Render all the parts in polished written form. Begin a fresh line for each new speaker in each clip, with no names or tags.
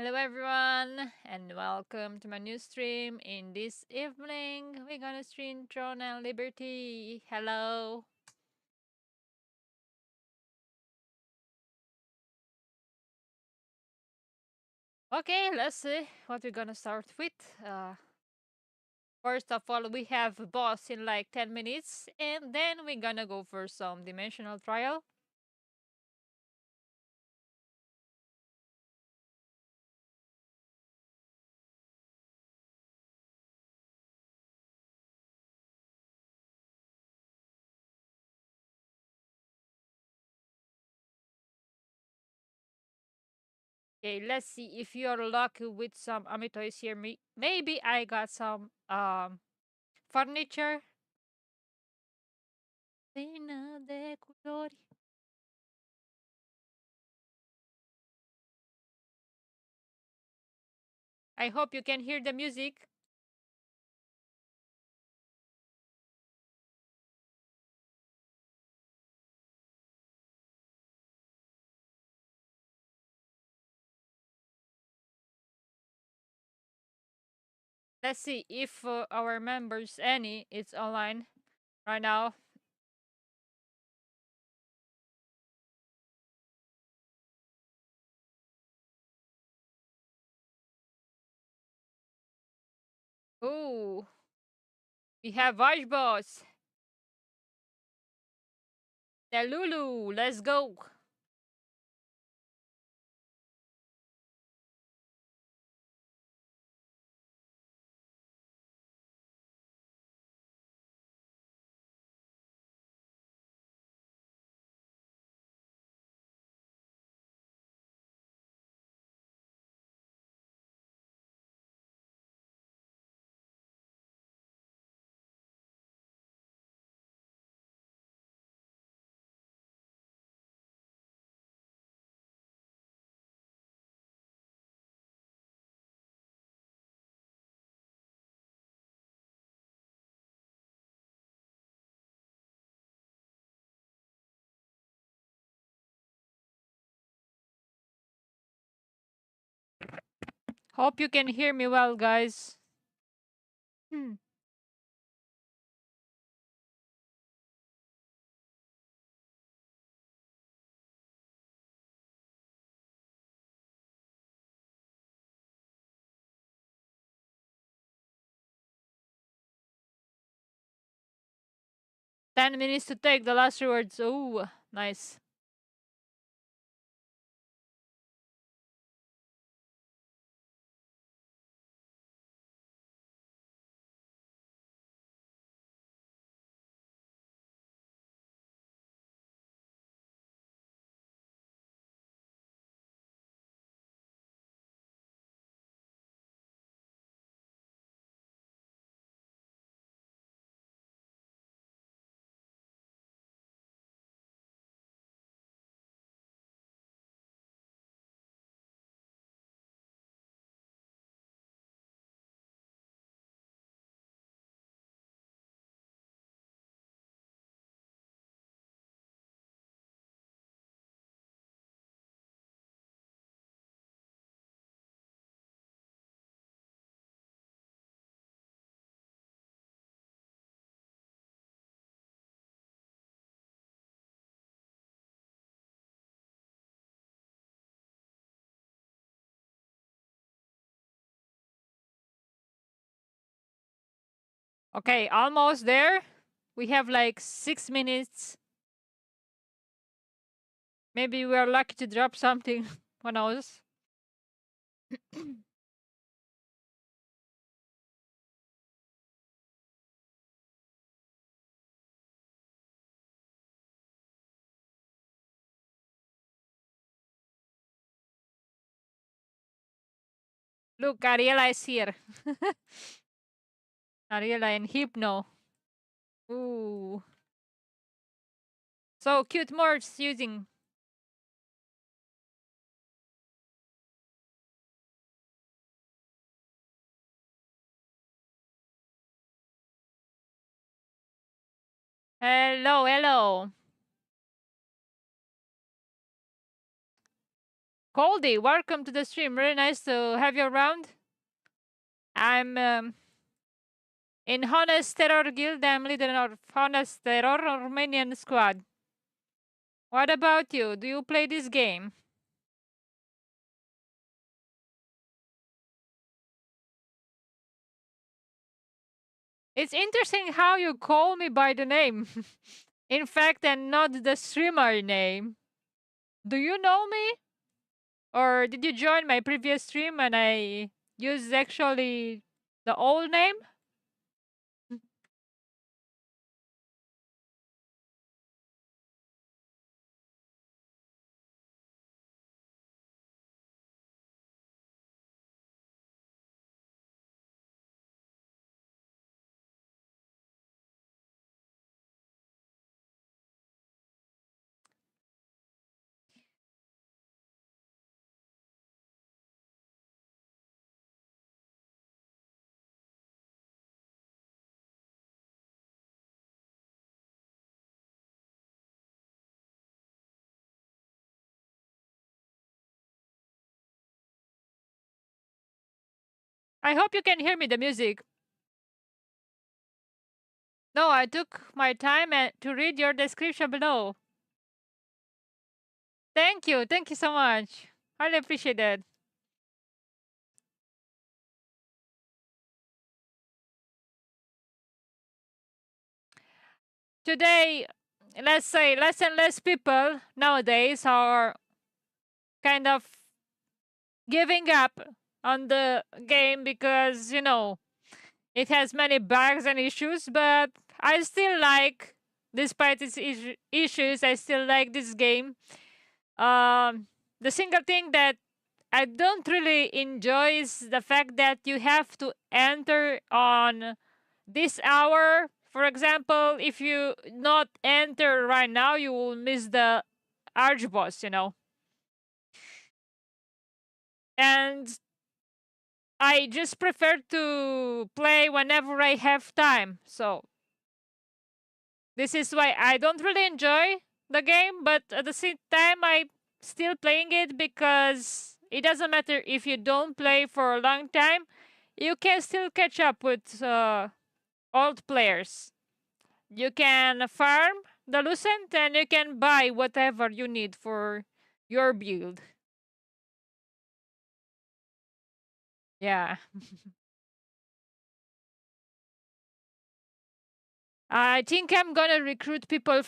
Hello, everyone, and welcome to my new stream. In this evening, we're gonna stream Throne and Liberty. Hello. Okay, let's see what we're gonna start with. First of all, we have a boss in like 10 minutes, and then we're gonna go for some dimensional trial. Okay, let's see if you're lucky with some Amitoys here. Maybe I got some furniture. Cena de colori. I hope you can hear the music. Let's see if our members, any, it's online right now. Ooh, we have Vash Boss. The Lulu, let's go. Hope you can hear me well, guys. Hmm. Ten minutes to take the last rewards. Ooh, nice. Okay, almost there. We have like 6 minutes. Maybe we are lucky to drop something. Who knows? Look, Ariela is here. Ariela and Hypno. Ooh. So cute Morse using. Hello, hello. Coldy, welcome to the stream. Very nice to have you around. I'm in Honest Terror Guild. I'm leader of Honest Terror Romanian squad. What about you? Do you play this game? It's interesting how you call me by the name. In fact, and not the streamer name. Do you know me? Or did you join my previous stream and I used actually the old name? I hope you can hear me, the music. No, I took my time to read your description below. Thank you. Thank you so much. Highly appreciate it. Today, let's say less and less people nowadays are kind of giving up on the game because, it has many bugs and issues, but I still like, despite its issues, I still like this game. The single thing that I don't really enjoy is the fact that you have to enter on this hour. For example, if you not enter right now, you will miss the arch boss. And I just prefer to play whenever I have time. So this is why I don't really enjoy the game, but at the same time, I still playing it because it doesn't matter if you don't play for a long time, you can still catch up with old players. You can farm the Lucent and you can buy whatever you need for your build. Yeah. I think I'm gonna recruit people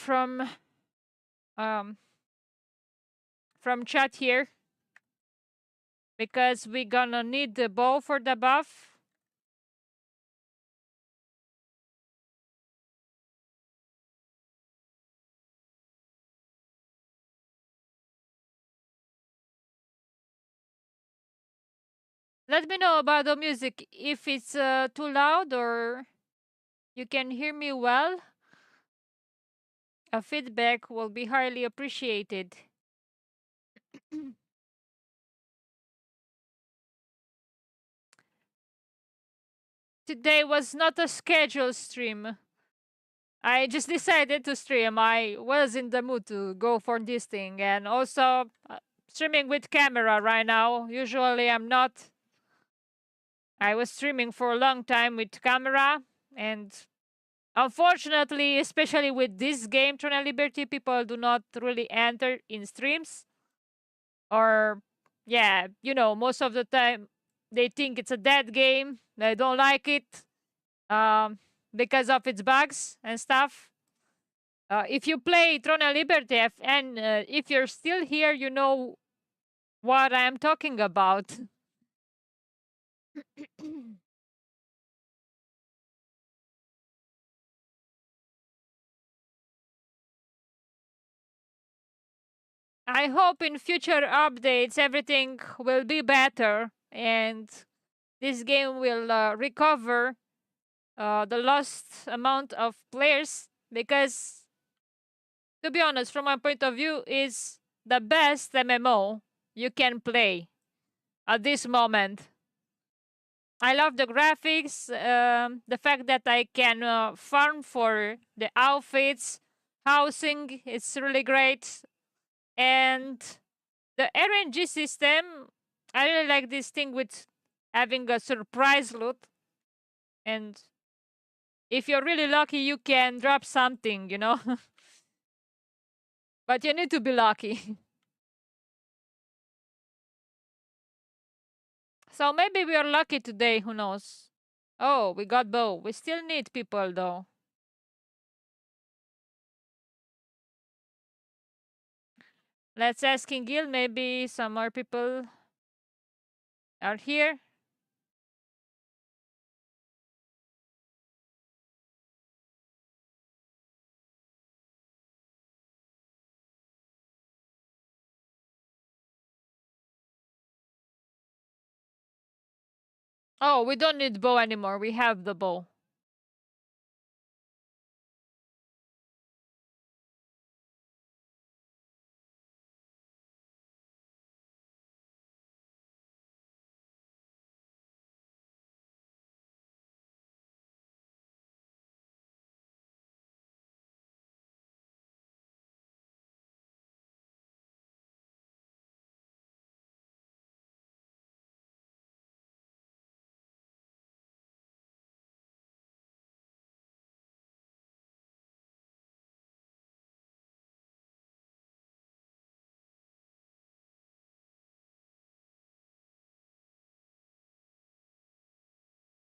um from chat here because we gonna need the bow for the buff. Let me know about the music if it's too loud or you can hear me well. A feedback will be highly appreciated. Today was not a scheduled stream. I just decided to stream. I was in the mood to go for this thing, and also streaming with camera right now. Usually I'm not. I was streaming for a long time with camera, and unfortunately, especially with this game, Tron and Liberty, people do not really enter in streams. Or, yeah, most of the time they think it's a dead game. They don't like it um, because of its bugs and stuff. If you play Tron and Liberty and if you're still here, you know what I'm talking about. I hope in future updates everything will be better and this game will recover the lost amount of players because, to be honest, from my point of view, is the best MMO you can play at this moment. I love the graphics, the fact that I can farm for the outfits, housing, it's really great, and The RNG system, I really like this thing with having a surprise loot. And if you're really lucky, you can drop something, you know? But you need to be lucky. So maybe we are lucky today, who knows? Oh, we got bow. We still need people though. Let's ask King Gil, maybe some more people are here. Oh, we don't need bow anymore. We have the bow.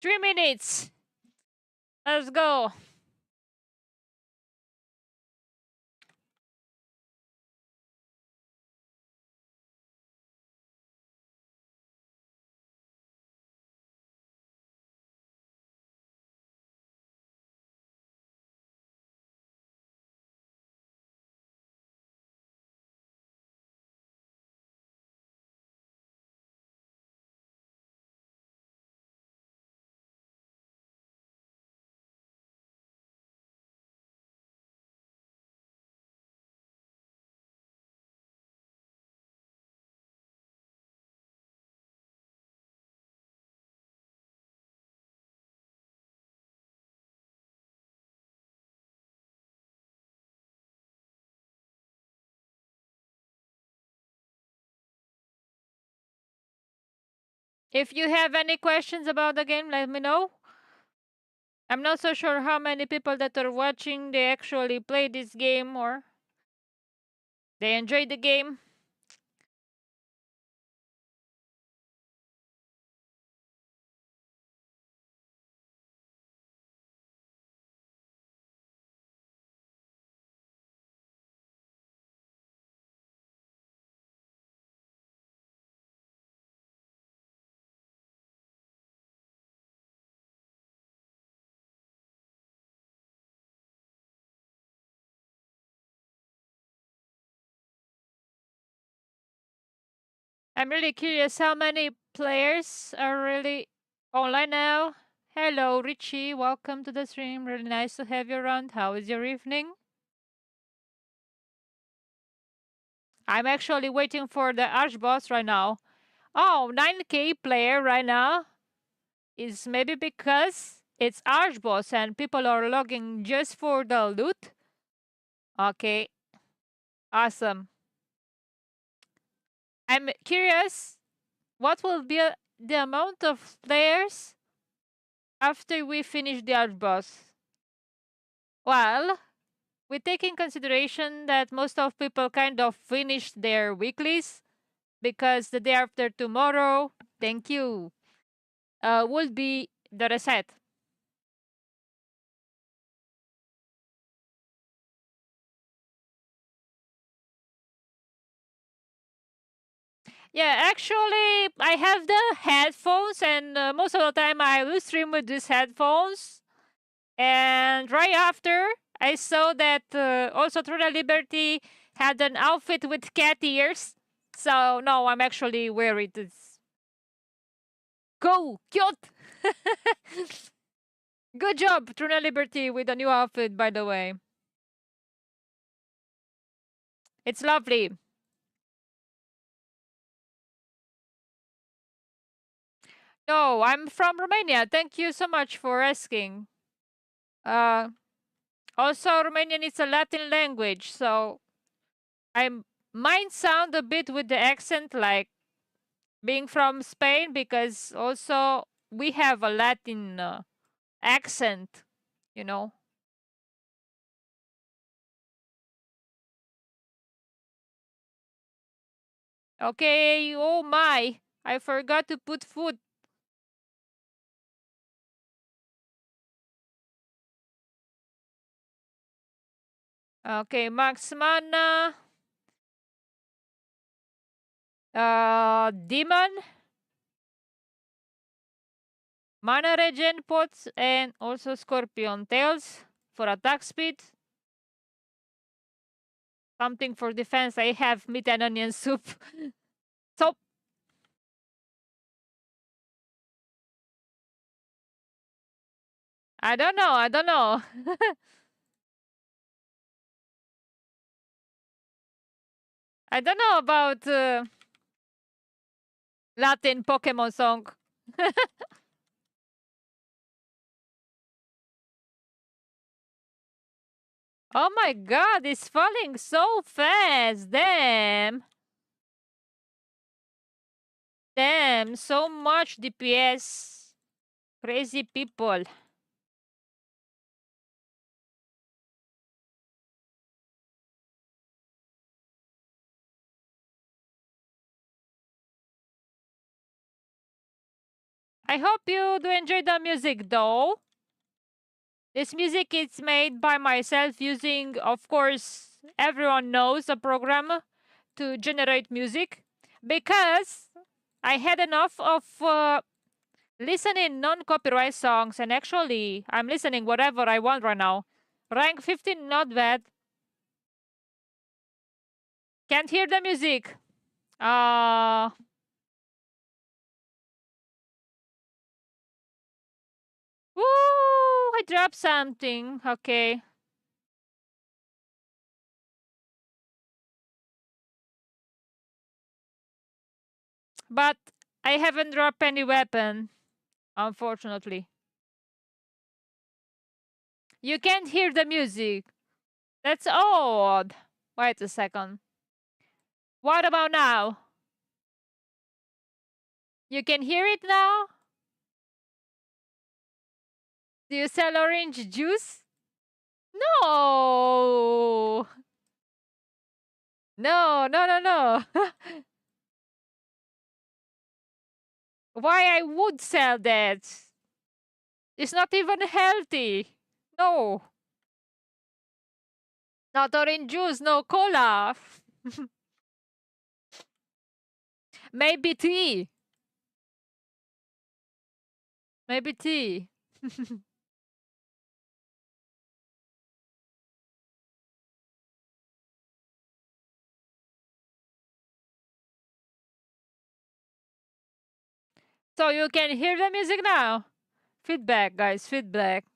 3 minutes. Let's go. If you have any questions about the game, let me know. I'm not so sure how many people that are watching they actually play this game or they enjoy the game. I'm really curious how many players are really online now. Hello, Richie. Welcome to the stream. Really nice to have you around. How is your evening? I'm actually waiting for the Arch boss right now. Oh, 9k player right now is maybe because it's Arch boss and people are logging just for the loot. Okay, awesome. I'm curious what will be the amount of players after we finish the Arch boss. Well, we take in consideration that most of people kind of finish their weeklies because the day after tomorrow, thank you, will be the reset. Yeah, actually, I have the headphones, and most of the time I will stream with these headphones. And right after, I saw that also True Liberty had an outfit with cat ears. So, no, I'm actually worried. Go, cute! Good job, True Liberty, with a new outfit, by the way. It's lovely. No, I'm from Romania. Thank you so much for asking. Uh, Also, Romanian is a Latin language, so I'm Mine sound a bit with the accent like being from Spain because also we have a Latin accent, you know. Okay, oh my, I forgot to put food. Okay, Max Mana, Demon, Mana Regen Pots, and also Scorpion Tails for attack speed. Something for defense. I have meat and onion soup. So I don't know. I don't know. I don't know about Latin Pokemon song. Oh my god, it's falling so fast. Damn. Damn, so much DPS. Crazy people. I hope you do enjoy the music though. This music is made by myself using, of course, everyone knows a program to generate music because I had enough of listening non-copyright songs and actually I'm listening whatever I want right now. Rank 15, not bad. Can't hear the music. Uh, woo! I dropped something. Okay. But I haven't dropped any weapon, unfortunately. You can't hear the music. That's odd. Wait a second. What about now? You can hear it now? Do you sell orange juice? No! No, no, no, no. Why I would sell that? It's not even healthy. No. Not orange juice, no cola. Maybe tea. Maybe tea. So you can hear the music now. Feedback, guys, feedback.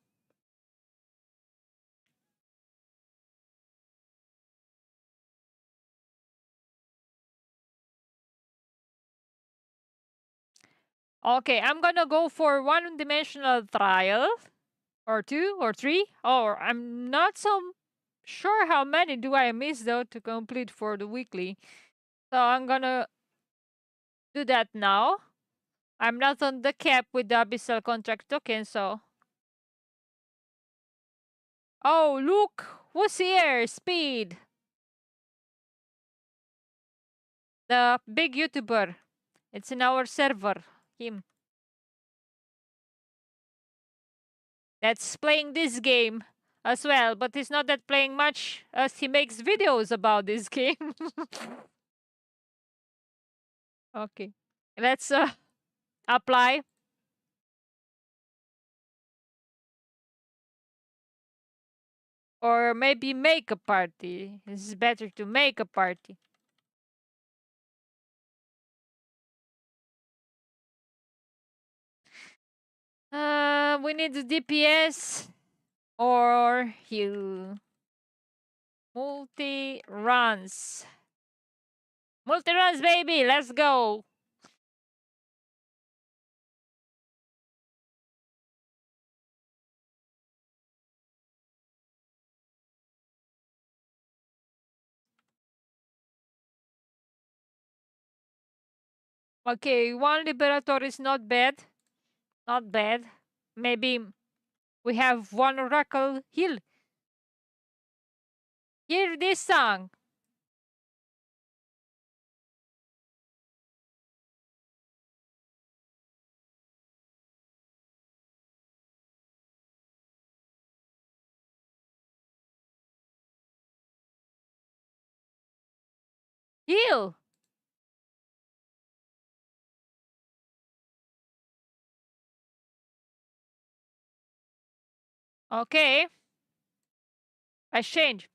Okay, I'm gonna go for one-dimensional trial. Or two, or three. Or I'm not so sure how many do I miss though to complete for the weekly. So I'm gonna do that now. I'm not on the cap with the Abyssal contract token, so. Oh, look! Who's here? Speed! The big YouTuber. It's in our server. Him. That's playing this game as well, but he's not that playing much as he makes videos about this game. Okay. Let's apply. Or maybe make a party. It's better to make a party. We need the DPS or heal. Multi runs. Multi runs, baby. Let's go. Okay, one Liberator is not bad. Not bad. Maybe we have one Oracle heal. Hear this song. Heal. Okay. Exchange.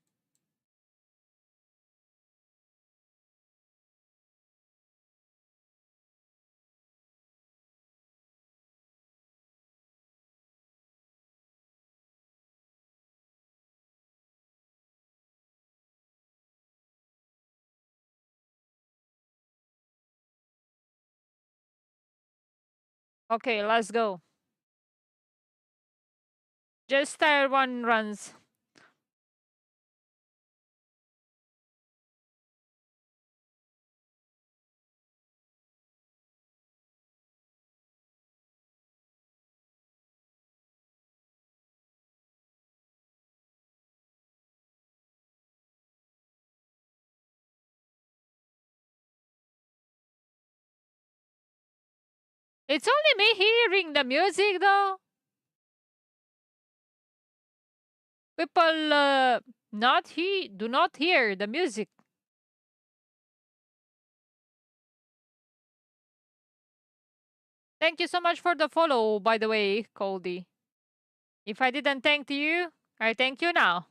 Okay, let's go. Just tier 1 runs. It's only me hearing the music though. People not do not hear the music. Thank you so much for the follow, by the way, Coldy. If I didn't thank you, I thank you now.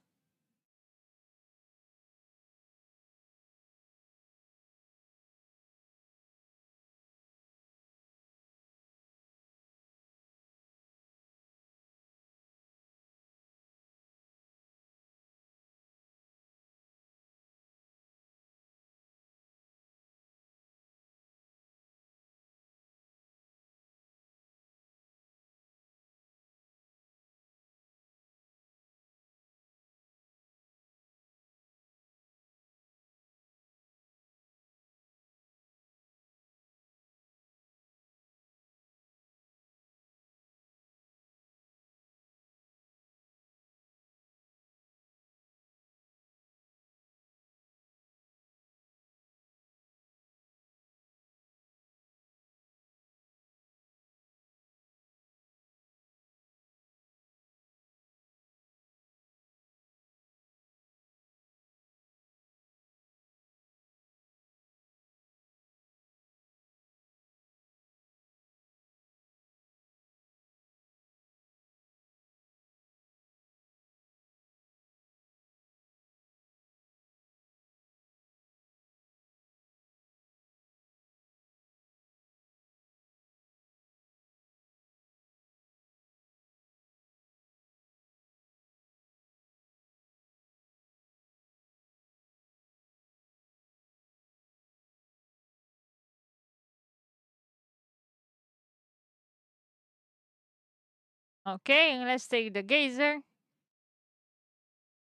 Okay, let's take the geyser.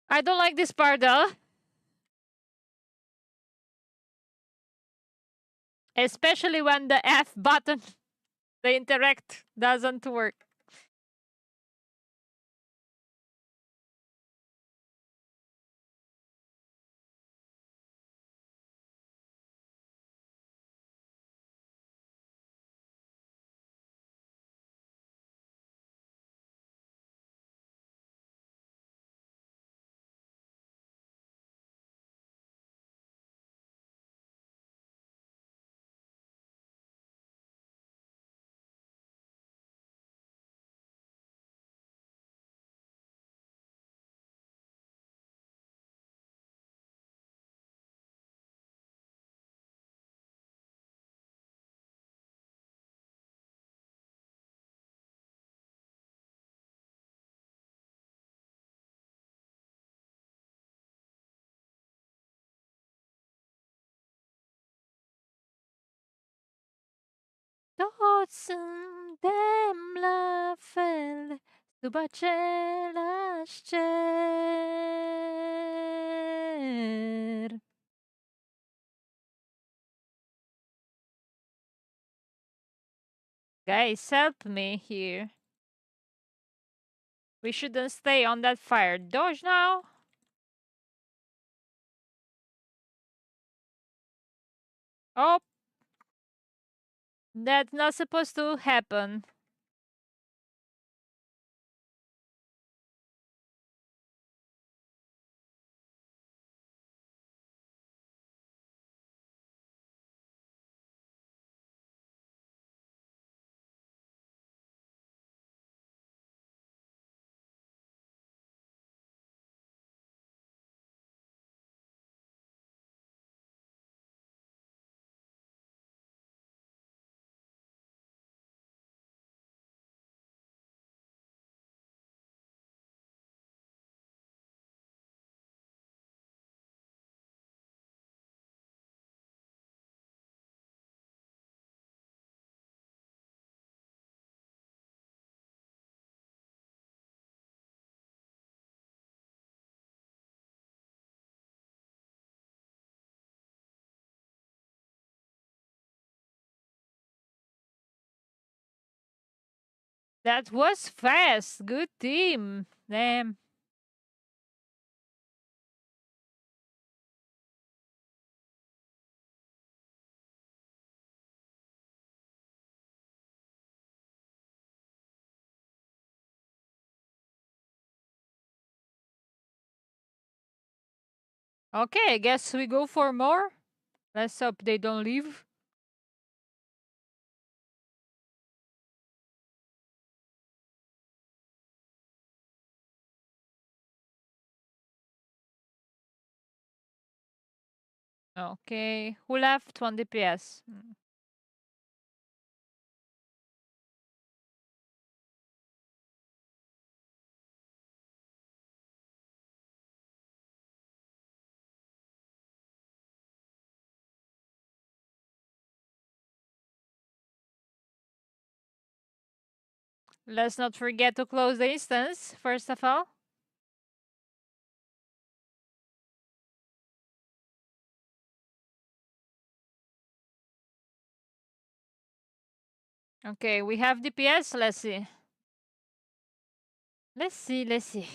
I don't like this part though, especially when the F button, the interact, doesn't work. Trotzdem dem Löffel zobaczyła ścier. Guys, help me here. We shouldn't stay on that fire. Dodge now. Oh, that's not supposed to happen. That was fast. Good team. Damn. Okay, I guess we go for more. Let's hope they don't leave. Okay, who left? 1 DPS. Let's not forget to close the instance, first of all. Okay, we have DPS. Let's see. Let's see.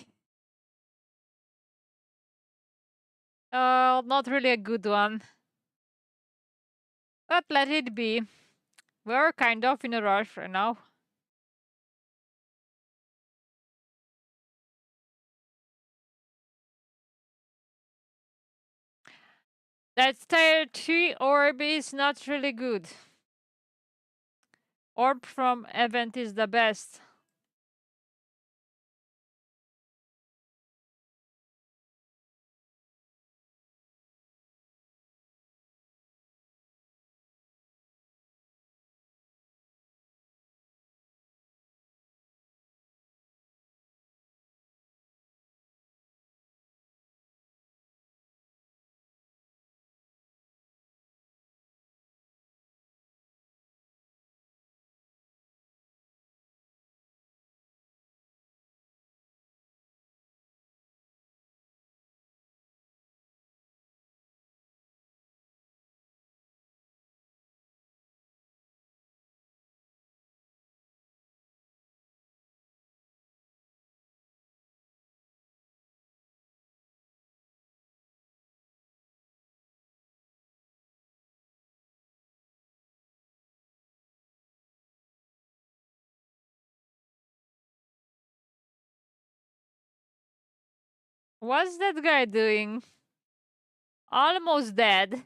Not really a good one. But let it be. We're kind of in a rush right now. That tier 3 orb is not really good. Orb from event is the best. What's that guy doing? Almost dead.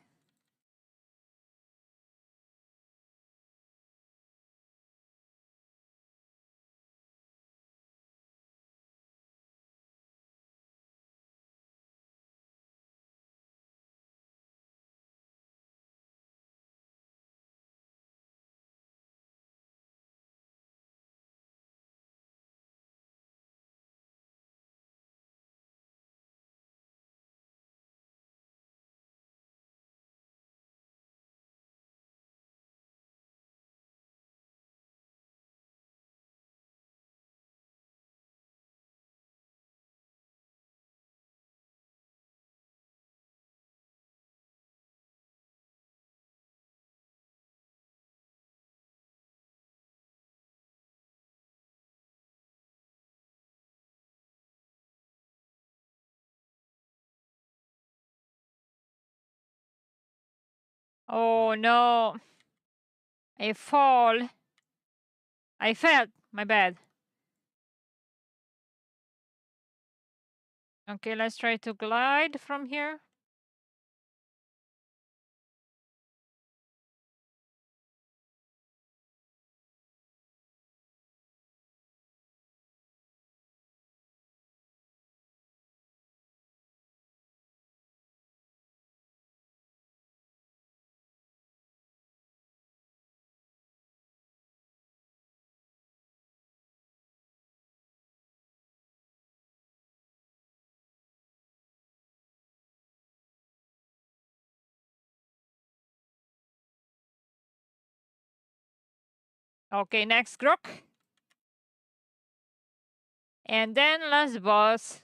Oh no. I fall. I fell. My bad. Okay, let's try to glide from here. Okay, next crook. And then last boss.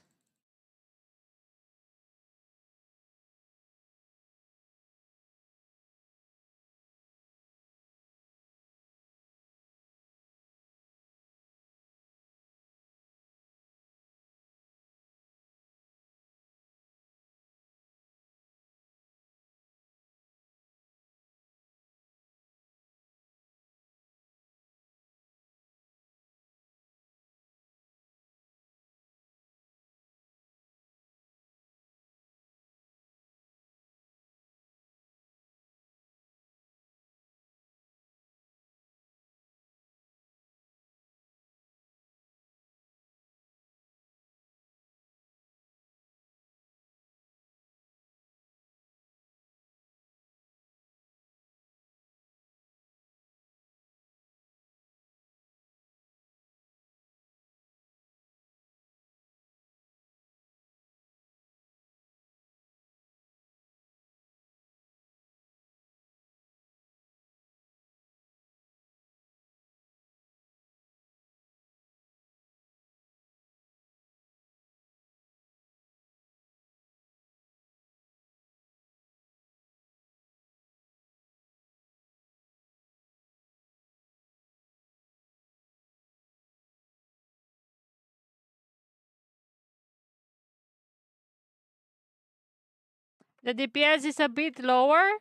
The DPS is a bit lower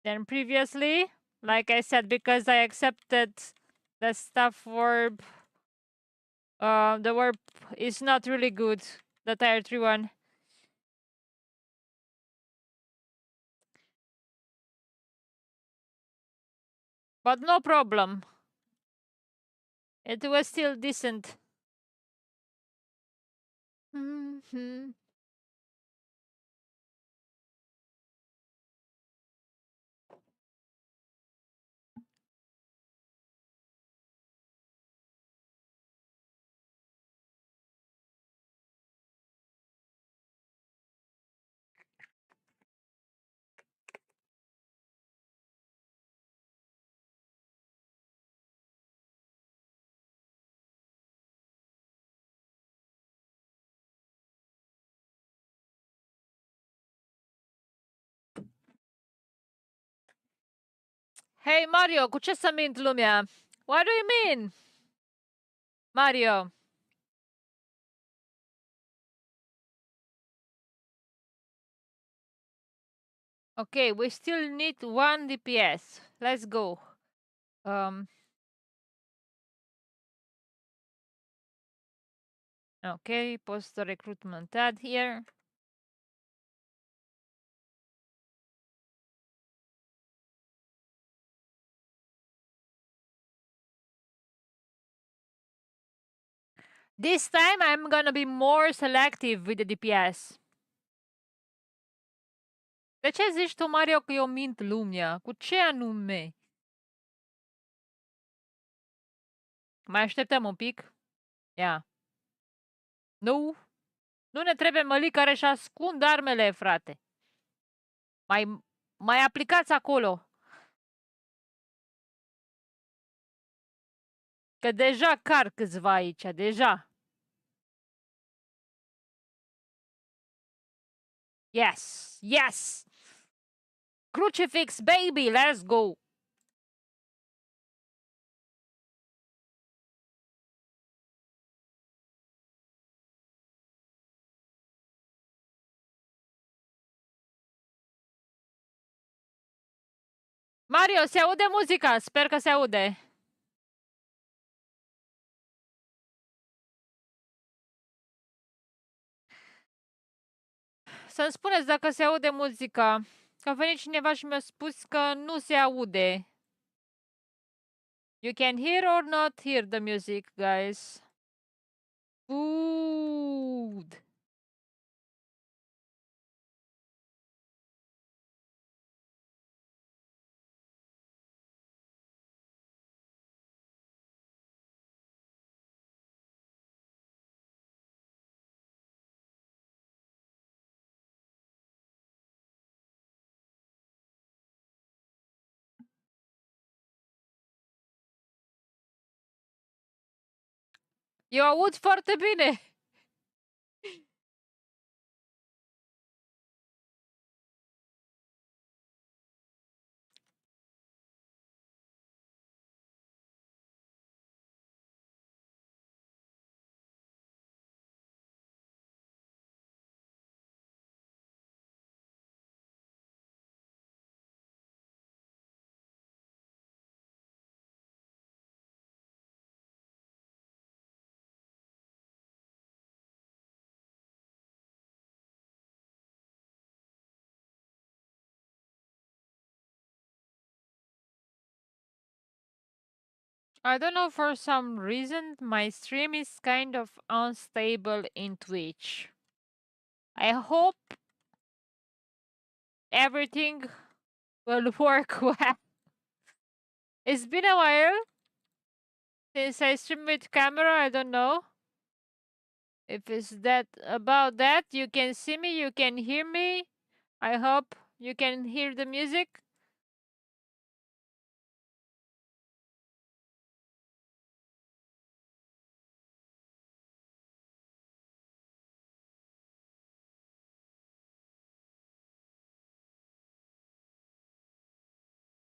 than previously. Like I said, because I accepted the staff warp. The warp is not really good. The tier 3 one. But no problem. It was still decent. Mhm. Hey Mario, cu ce să mint lumea? What do you mean? Mario. Okay, we still need 1 DPS. Let's go. Okay, post the recruitment ad here. This time I'm gonna be more selective with the DPS. De ce zici tu, Mario, că eu mint lumea? Cu ce anume? Mai așteptăm un pic. Ia. Nu. Nu ne trebuie mălii care își ascund armele, frate. Mai aplicați acolo. Că deja car câțiva aici, deja. Yes, yes! Crucifix, baby, let's go! Mario, se aude muzica? Sper că se aude. Să-mi spuneți dacă se aude muzica. Că a venit cineva și mi-a spus că nu se aude. You can hear or not hear the music, guys. Food. Eu aud foarte bine. I don't know, for some reason my stream is kind of unstable in Twitch. I hope everything will work well. It's been a while since I stream with camera, I don't know. If it's that about that, you can see me, you can hear me. I hope you can hear the music.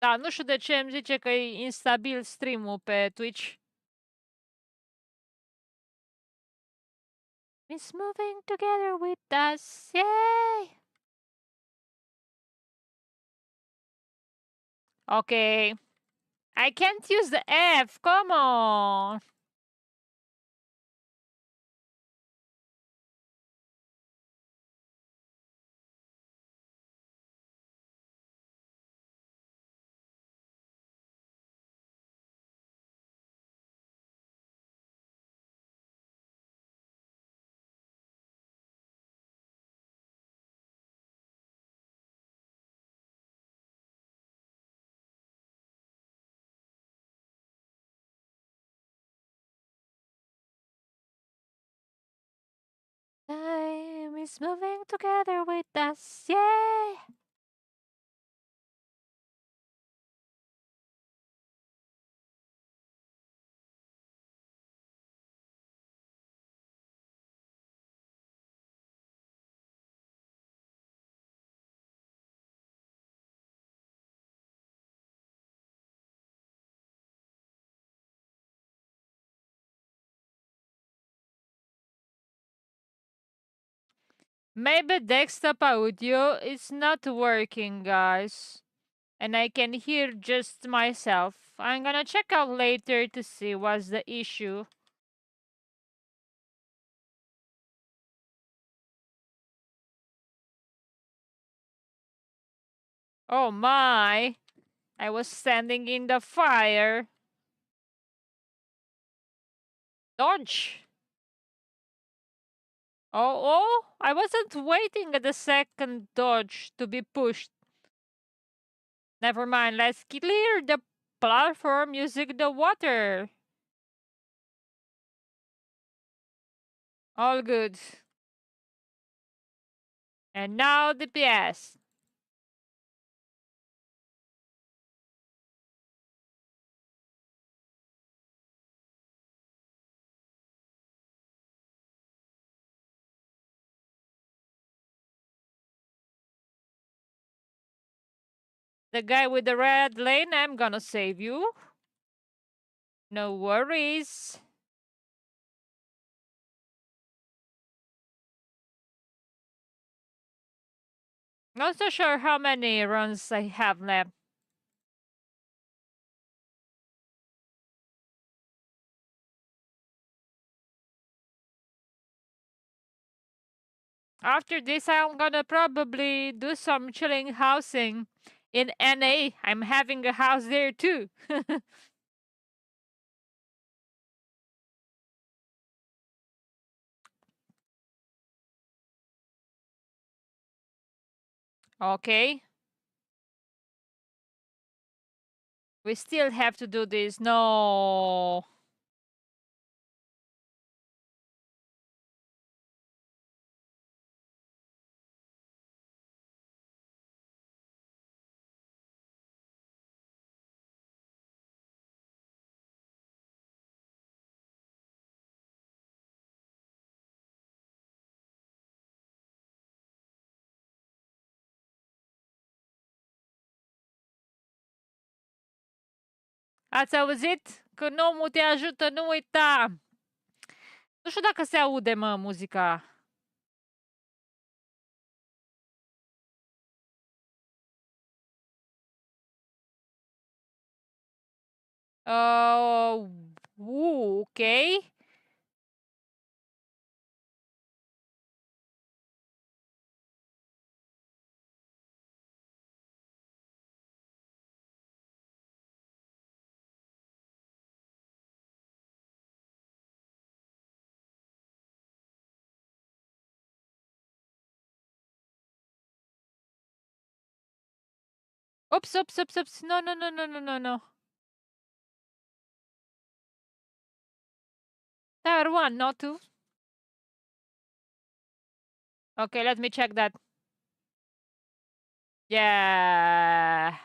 Da, nu știu de ce îmi zice că e instabil stream-ul pe Twitch. It's moving together with us, yay! Okay. I can't use the F, come on! Time is moving together with us, yay! Maybe desktop audio is not working, guys. And I can hear just myself. I'm gonna check out later to see what's the issue. Oh my! I was standing in the fire. Dodge! Oh, I wasn't waiting at the second dodge to be pushed. Never mind, let's clear the platform using the water. All good. And now the PS. The guy with the red lane, I'm gonna save you. No worries. Not so sure how many runs I have left. After this, I'm gonna probably do some chilling housing in NA. I'm having a house there too. Okay. We still have to do this. No. Ați auzit? Că omul te ajută, nu uita! Nu știu dacă se aude, mă, muzica. Uh, ok. Oops, oops, oops, oops. No, no, no, no, no, no, no. Tower 1, not 2. Okay, let me check that. Yeah.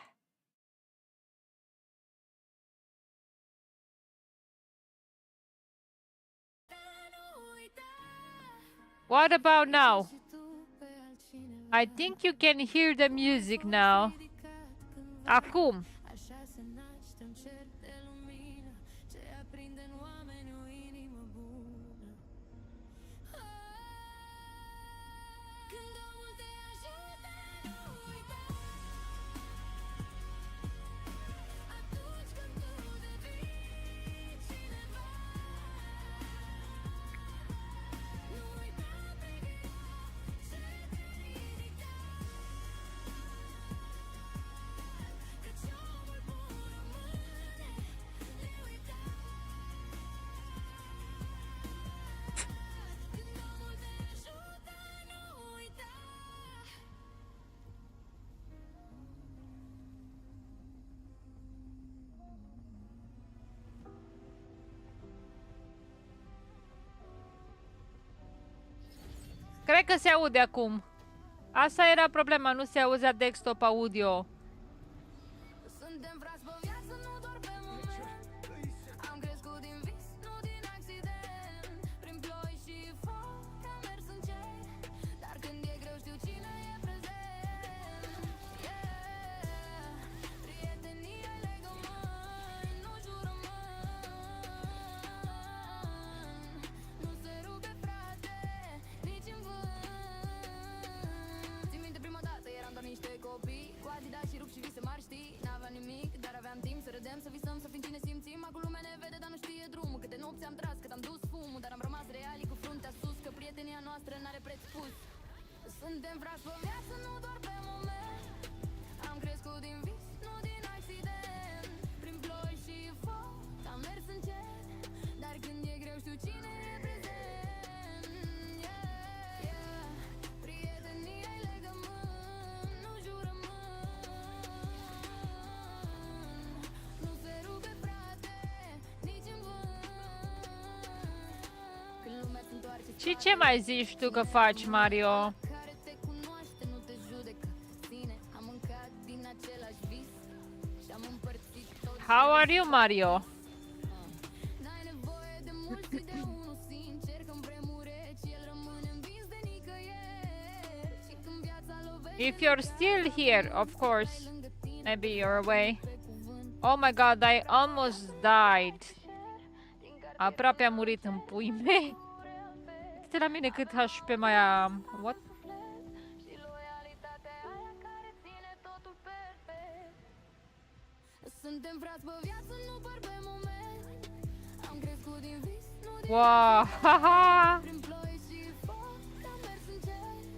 What about now? I think you can hear the music now. Acum. Cred că se aude acum. Asta era problema, nu se auzea desktop audio.
Să visăm, să fim cine simțim. Acum lumea ne vede, dar nu știe drumul. Câte nopți am tras, cât am dus fumul. Dar am rămas reali cu fruntea sus. Că prietenia noastră n-are preț spus. Suntem frați pe viață, nu doar pe moment. Am crescut din vis, nu din accident. Prin ploi și foc, am mers încet. Dar când e greu știu cine e prezent. Yeah, yeah. Prietenia e legământ, nu jurământ. Nu se rupe frate, nici în vânt. Când lumea se întoarce.
Și ce mai zici tu că faci, Mario?
Care te cunoaște, nu te judecă. Sine, am mâncat din același vis și am împărțit tot.
How are you, Mario?
N-ai nevoie de mulți, de unul sincer. Când vremuri reci, el rămâne învins de nicăieri. Și când viața lovește,
If you're still here, of course. Maybe you're away. Oh my god, I almost died. Aproape am murit în pui mei. Uite la mine cât HP mai am. What?
și loialitatea aia care ține totul perfect. Suntem frați pe viață, nu doar pe moment. Am crescut din vis, nu din
Wow, haha.
prin ploi și foc, am mers încet.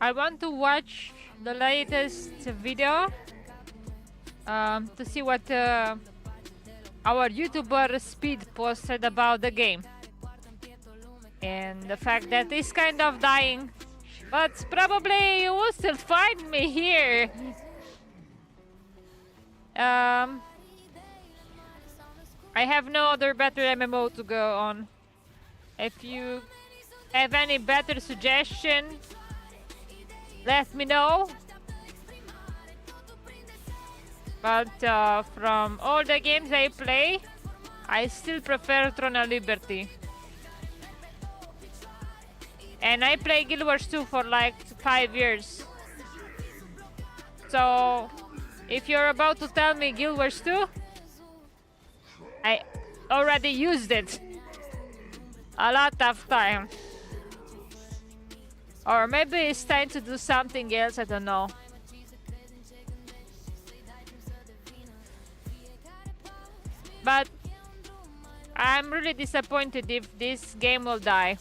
I want to watch the latest video to see what our YouTuber Speed posted about the game. And the fact that it's kind of dying. But probably you will still find me here. I have no other better MMO to go on. If you have any better suggestion, let me know. But from all the games I play, I still prefer Throne of Liberty. And I play Guild Wars 2 for like 5 years. So, if you're about to tell me Guild Wars 2, I already used it a lot of time. Or maybe it's time to do something else, I don't know. But I'm really disappointed if this game will die.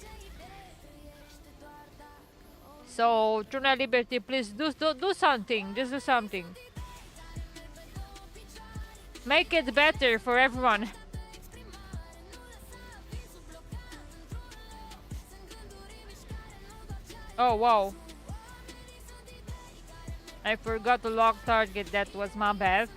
So, Truna Liberty, please do something. Just do something. Make it better for everyone. Oh, wow. I forgot to lock target. That was my bad.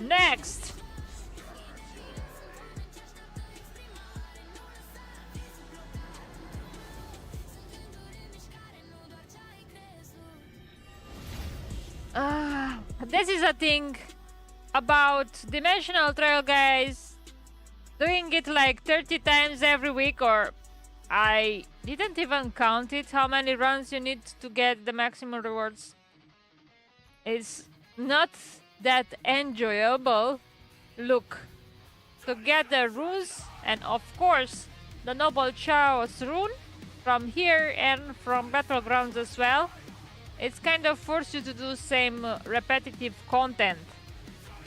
Next! This is a thing about Dimensional Trail, guys. Doing it like 30 times every week, or I didn't even count it, how many runs you need to get the maximum rewards. It's not that enjoyable. Look, to get the runes, and of course the Noble Chaos rune from here and from Battlegrounds as well, it's kind of forced you to do same repetitive content.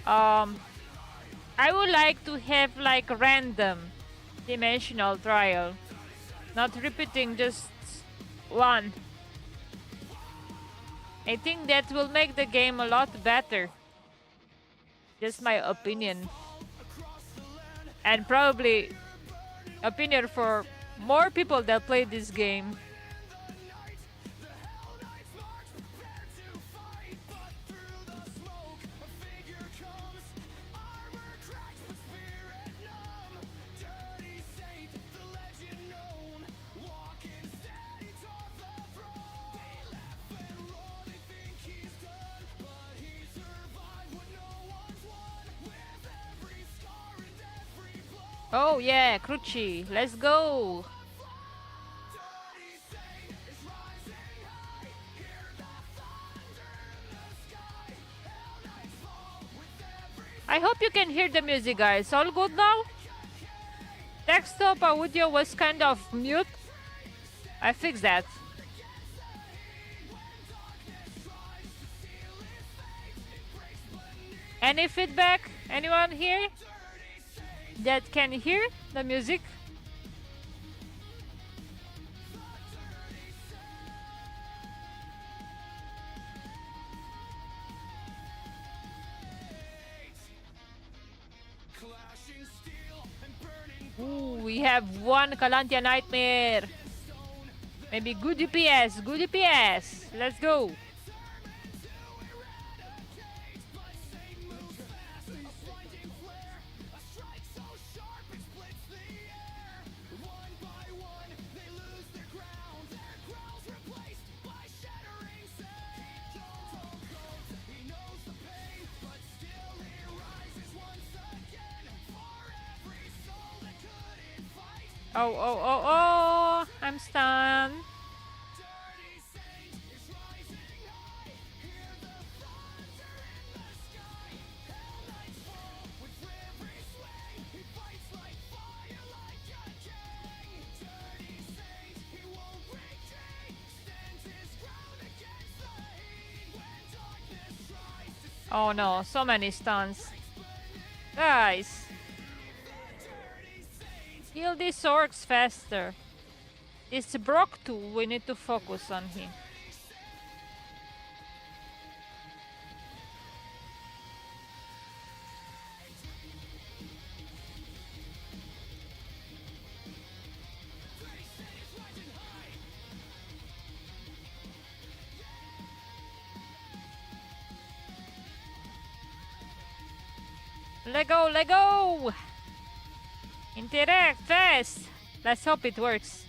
I would like to have like random dimensional trial, not repeating just one. I think that will make the game a lot better. Just my opinion. And probably opinion for more people that play this game. Oh yeah, Crunchy, let's go! I hope you can hear the music, guys. All good now? Desktop audio was kind of mute. I fixed that. Any feedback? Anyone here that can hear the music? Ooh, we have one Kalantia Nightmare. Maybe good DPS, good DPS. Let's go. Oh, oh, oh, oh! I'm stunned. Oh no, so many stuns. Guys, kill these orcs faster. It's Brock too, we need to focus on him. Let go, let go! Interact fast! Let's hope it works.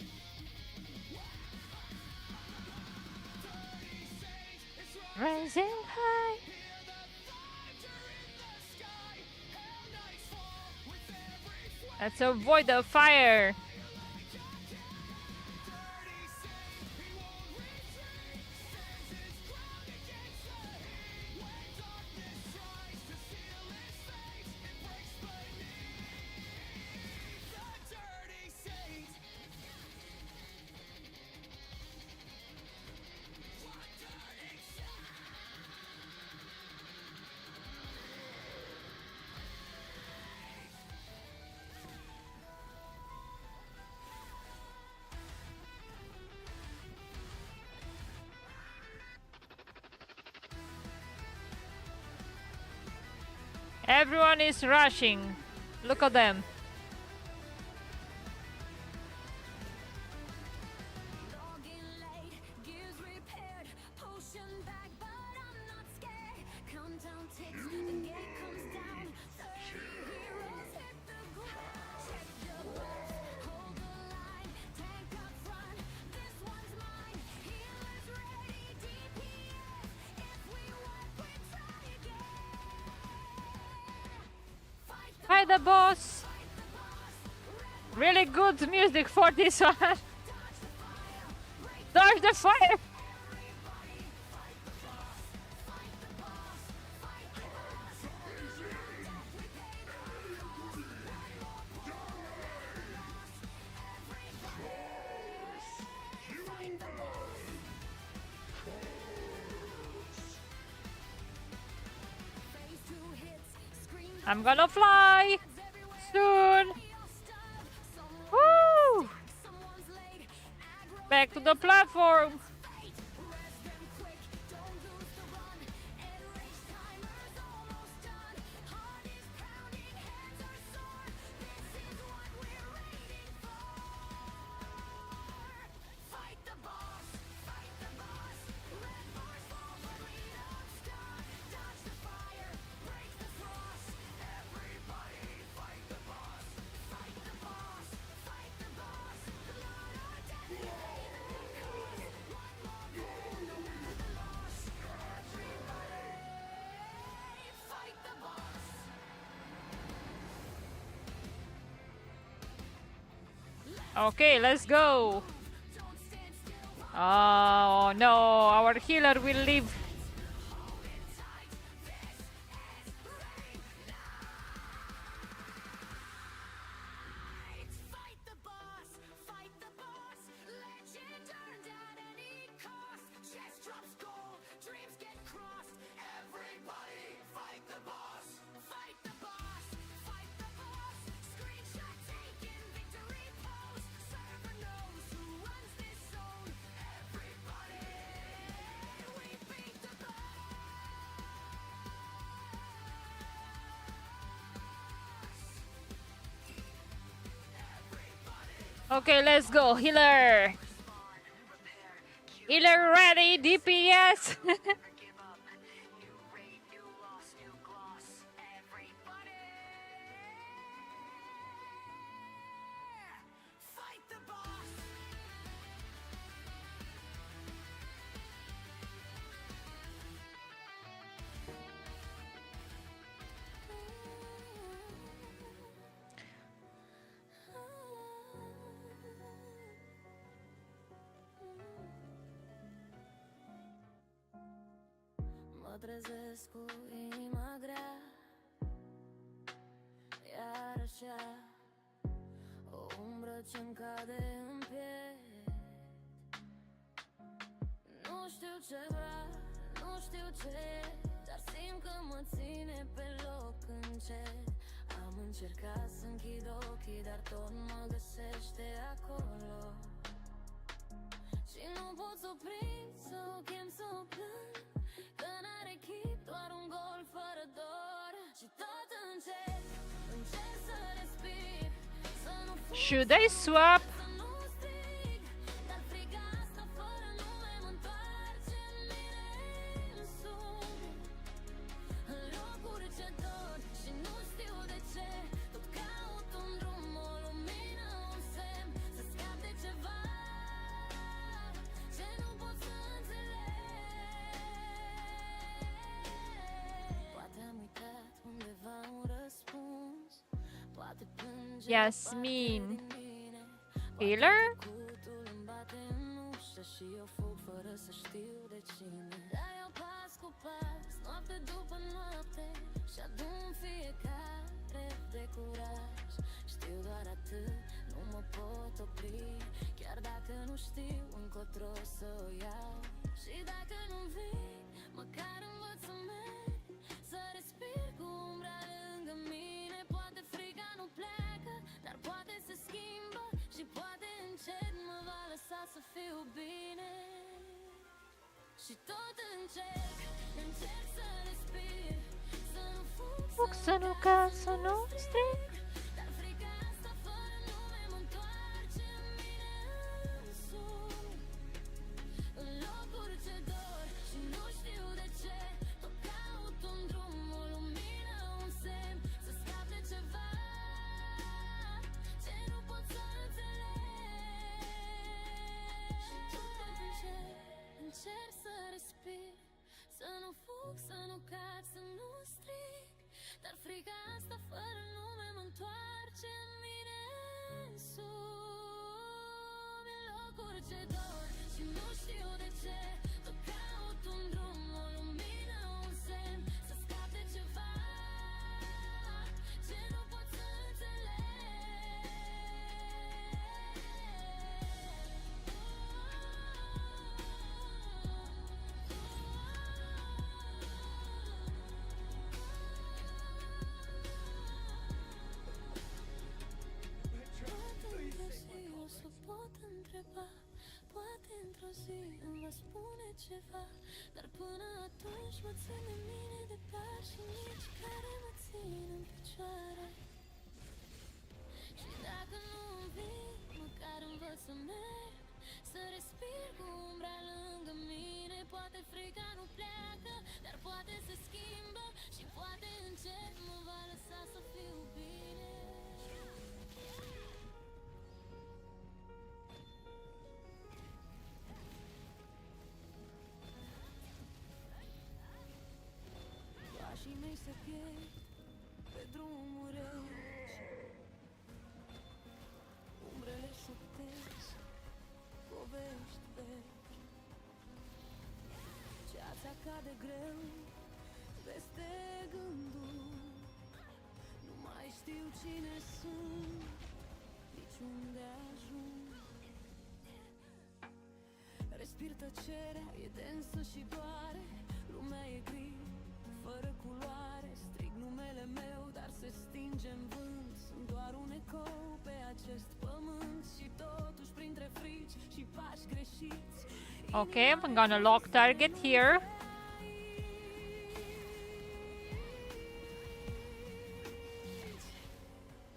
Rising high. Let's avoid the fire. Everyone is rushing. Look at them. Hi, the boss. Really good music for this one. Dodge the fire. I'm gonna fly soon. Woo! Back to the platform. Okay, let's go. Oh no, our healer will leave. Okay, let's go, healer. Healer ready, DPS.
trezesc cu inima grea, iar așa o umbră ce-mi cade în piept. Nu știu ce vrea, nu știu ce e, dar simt că mă ține pe loc încet. Am încercat să închid ochii, dar tot mă găsește acolo. Și nu pot să opri, să o chem, să o plâng, că n-are chip, doar un gol fără dor. Și tot încerc să respir, să nu fug,
Should I swap?
să nu strig, dar frica asta fără nume mă întoarce în mine însumi, în locuri ce dor și nu știu de ce. Tot caut un drum, o lumină, un semn, să scap de ceva ce nu pot să înțeleg. Poate am uitat undeva un răspuns, poate plânge
Yasmin.
din mine,
Healer?
cutul îmi bate în ușă și eu fug fără să știu de cine. Dar eu pas cu pas, noapte după noapte, și adun fiecare de curaj. Știu doar atât, nu mă pot opri, chiar dacă nu știu încotro să o iau. Și dacă nu vin, măcar învăț să merg, să respir cu umbra lângă mine. Poate frica nu pleacă, dar poate se schimbă, și poate încet mă va lăsa să fiu bine. Și tot încerc să respir, să nu fug,
Fug să nu cad, să nu strig.
dar frica asta fără nume mă întoarce în mine însumi, în locuri ce dor și nu știu de ce. Tot caut un drum, o lumină, un semn, să scap de ceva ce nu pot să înțeleg. Și tot încerc să respir, să nu fug, să nu cad, să nu strig, dar frica asta fără nume mă întoarce în mine însumi, în locuri ce dor și nu știu de ce. Tot caut un drum, o lumină, un semn, să scap de ceva ce nu pot să înțeleg. Poate într-o zi o să pot întreba, poate într-o zi îmi va spune ceva, dar până atunci mă țin de mine de pași și mici care mă țin în picioare. Și dacă nu îmi vin, măcar învăț să merg, să respir cu umbra lângă mine. Poate frica nu pleacă, dar poate se schimbă, și poate încet mă va lăsa să fiu bine. Pașii mei se pierd pe drumuri reci, umbrele șoptesc povești vechi. Ceața cade greu peste gânduri, nu mai știu cine sunt, nici unde ajung. Respir tăcerea, e densă și doare, lumea e gri, fără culoare. Strig numele meu, dar se stinge în vânt, sunt doar un ecou pe acest pământ. Și totuși printre frici și pași greșiți.
Okay, I'm gonna lock target here.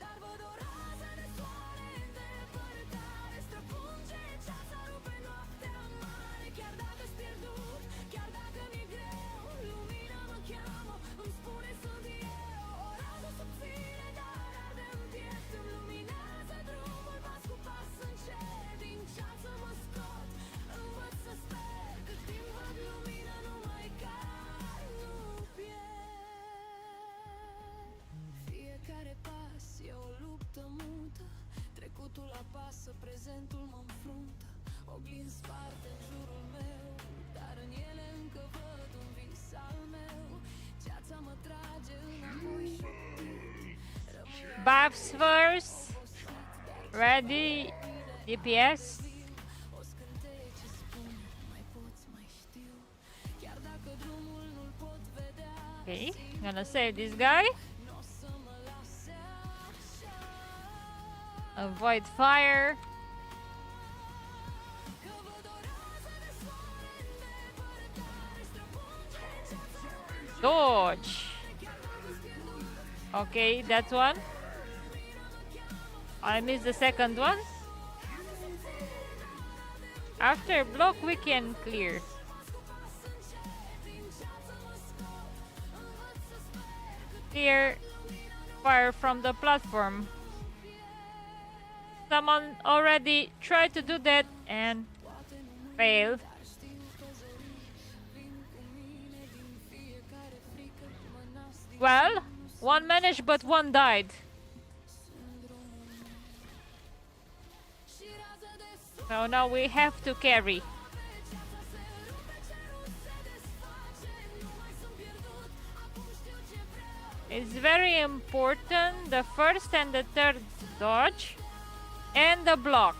Dar văd o rază de soare în depărtare, străpunge ceața, rupe noaptea mare. Chiar dacă-s pierdut, chiar dacă mi-e greu, lumina mă cheamă, îmi spune sunt eu. O rază subțire, dar arde-n piept, îmi luminează drumul pas cu pas încet. Din ceață mă scot, învăț să sper, cât timp văd lumina nu mai cad, nu pierd. Fiecare pas e o luptă mută, trecutul apasă, prezentul mă înfruntă. Oglinzi sparte în jurul meu, dar în ele încă văd un vis al meu.
Buffs first. Ready. DPS. Okay, gonna save this guy. Avoid fire. Dodge. Okay, that one. I missed the second one. After block, we can clear. Clear fire from the platform. Someone already tried to do that and failed. Well, one managed but one died. So now we have to carry. It's very important, the first and the third dodge and the block.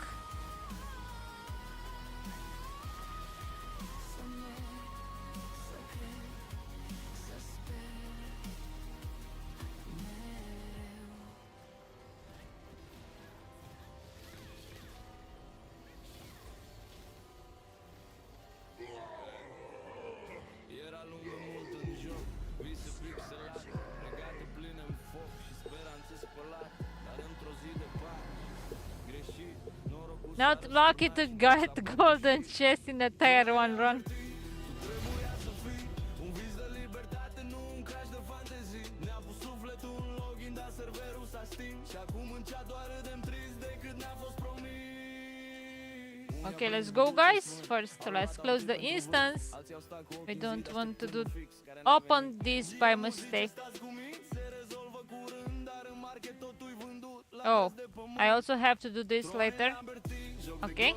Not lucky to get golden chest in the tier 1 run. Okay, let's go, guys. First, let's close the instance. We don't want to open this by mistake. Oh, I also have to do this later. Okay.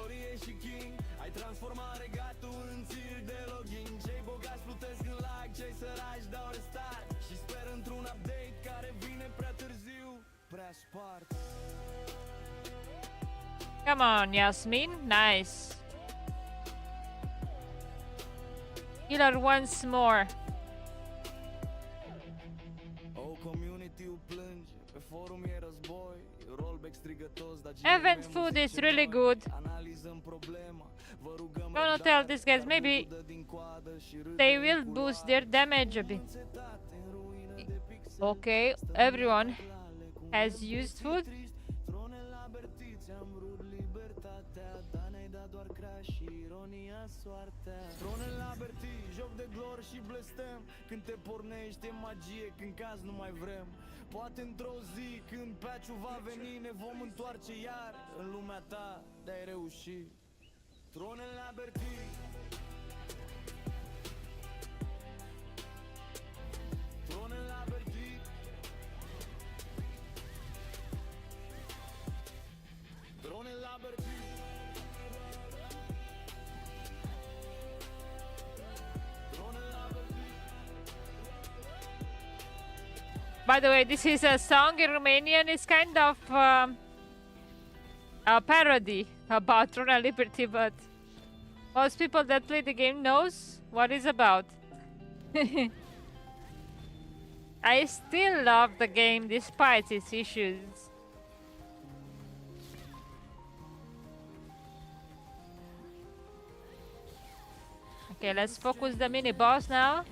Come on, Yasmin. Nice. Healer once more. Event food is really good. Gonna tell these guys, maybe they will boost their damage a bit. Okay, everyone has used food. Poate într-o zi când patch-ul va veni ne vom întoarce iar în lumea ta de-ai reușit. Trone la Berti. Trone la Berti. Trone la Berti. By the way, this is a song in Romanian. It's kind of a parody about Throne and Liberty, but most people that play the game knows what it's about. I still love the game despite its issues. Okay, let's focus the mini boss now.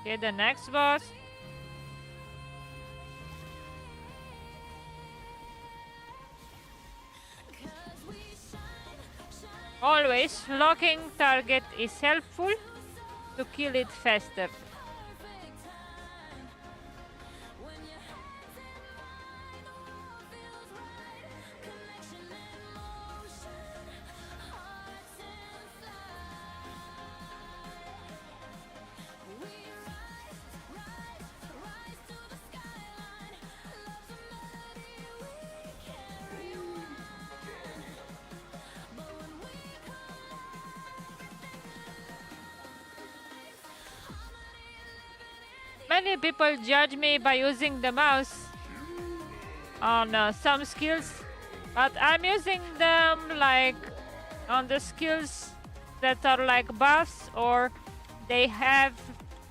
Okay, the next boss. Always, locking target is helpful to kill it faster. many people judge me by using the mouse on some skills, but I'm using them like on the skills that are like buffs or they have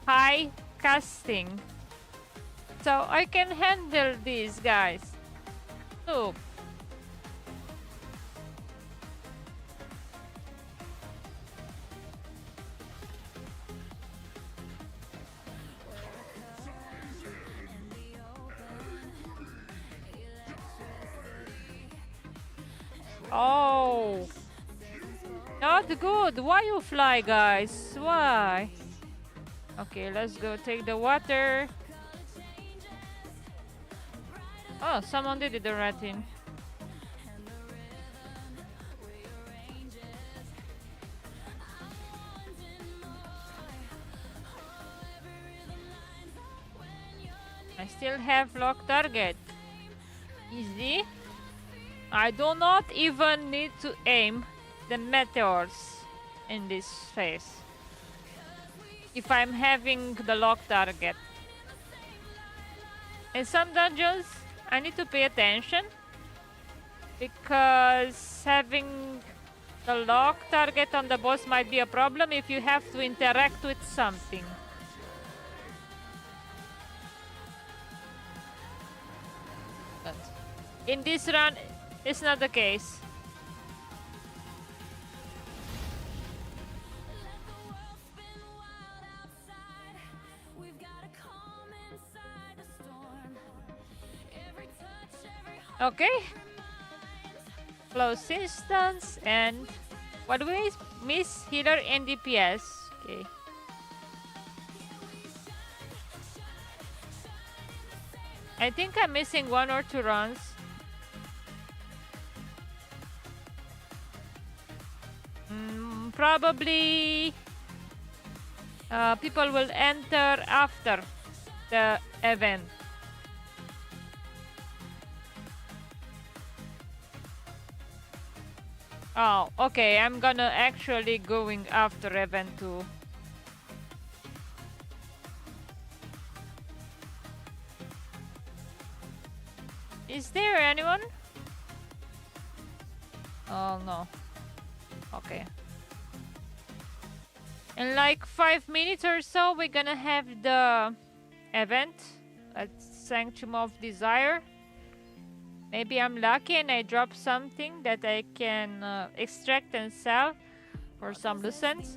high casting. So I can handle these guys. So oh, not good. Why you fly, guys? Why? Okay, let's go take the water. Oh, someone did it already. I still have lock target. Easy. I do not even need to aim the meteors in this phase if I'm having the lock target. In some dungeons, I need to pay attention because having the lock target on the boss might be a problem if you have to interact with something. But in this run, it's not the case. Okay. Close instance and what do we miss? Healer and DPS. Okay. I think I'm missing 1 or 2 runs. Probably people will enter after the event. Oh, okay, I'm gonna actually going after event 2. Is there anyone? Oh no. Okay. In like 5 minutes or so, we're gonna have the event at Sanctum of Desire. Maybe I'm lucky and I drop something that I can extract and sell for some lucents.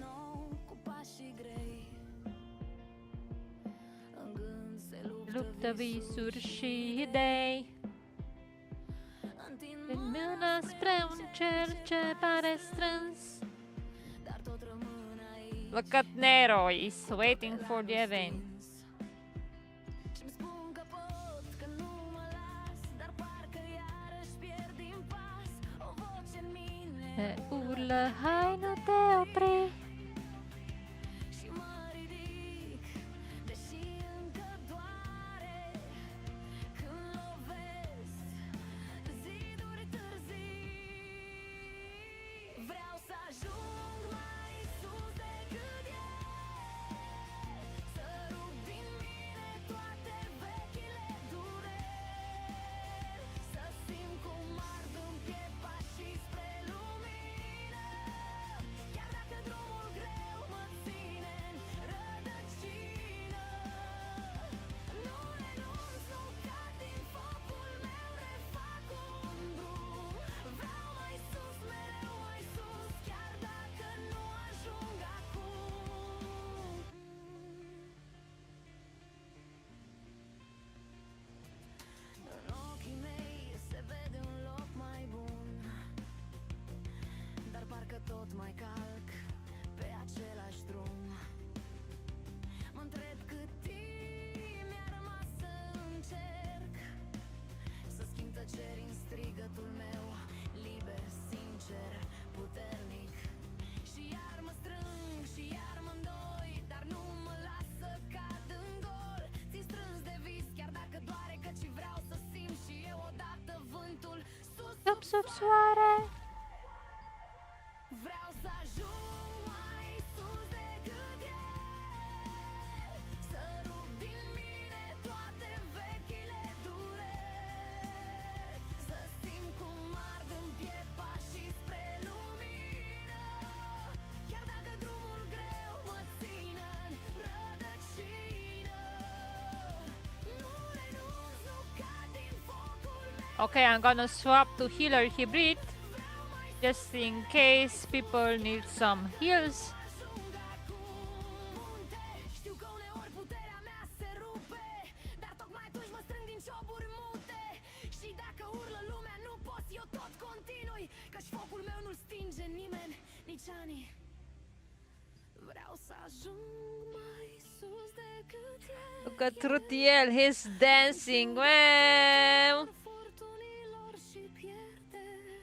Luptă visuri și idei în mână spre un cer ce pare strâns. Look at Nero, he's waiting for the event. Urlă, hai, nu te opri. Sub soare. Vreau să ajung mai sus decât e. Să rup din mine Okay, I'm gonna swap to healer hybrid just in case people need some heals.
Știu că uneori puterea mea se rupe, dar tocmai atunci mă strâng din cioburi mute. Și dacă urlă lumea nu pot, eu tot continui, căci focul meu nu-l stinge nimeni, nici ani. Vreau să ajung mai sus decât el.
Look at Trutiel, he's dancing. Well,
Furtunilor și pierderi,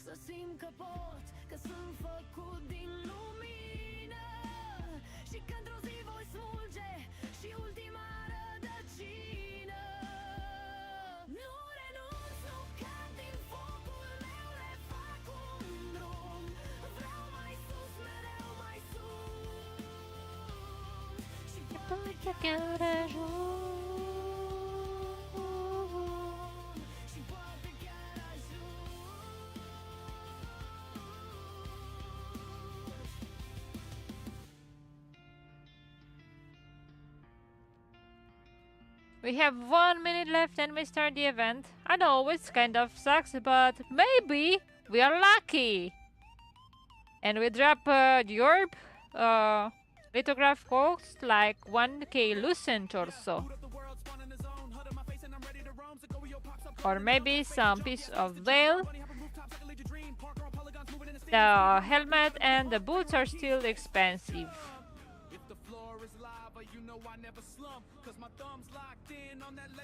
să simt că pot, că sunt făcut din lumină, și că într-o zi voi smulge și ultima rădăcină. Nu renunț, nu cad din focul meu, le fac un drum. Vreau mai sus, mereu mai sus, și poate chiar ajung. Și poate chiar ajung.
we have 1 minute left and we start the event. I know it's kind of sucks, but maybe we are lucky. And we drop the orb lithograph cost like 1k lucent or so. Or maybe some piece of veil. The helmet and the boots are still expensive.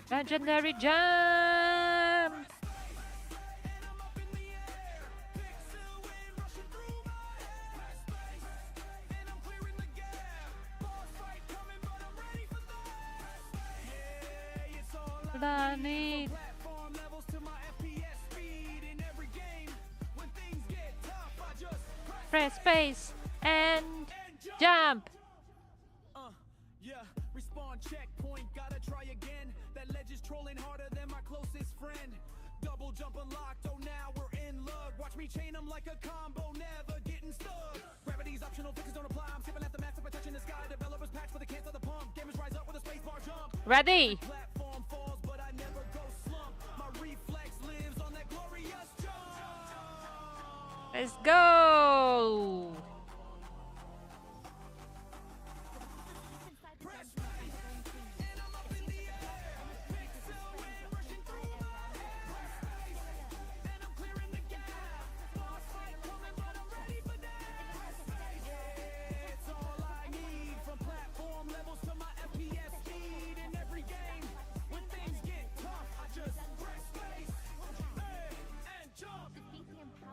Legendary jump! All I need. Press space and jump.
Yeah, respawn checkpoint, gotta try again. That ledge is trolling harder than my closest friend. Double jump unlocked, oh now we're in luck. Watch me chain them like a combo, never getting stuck. Gravity's optional, fixes don't apply. I'm skipping at the max if I touching the sky. Developers patch for the cancel the pump. Gamers rise up with a space bar jump.
Ready?
Platform falls, but I never go slump. My reflex lives on that glorious jump.
Let's go!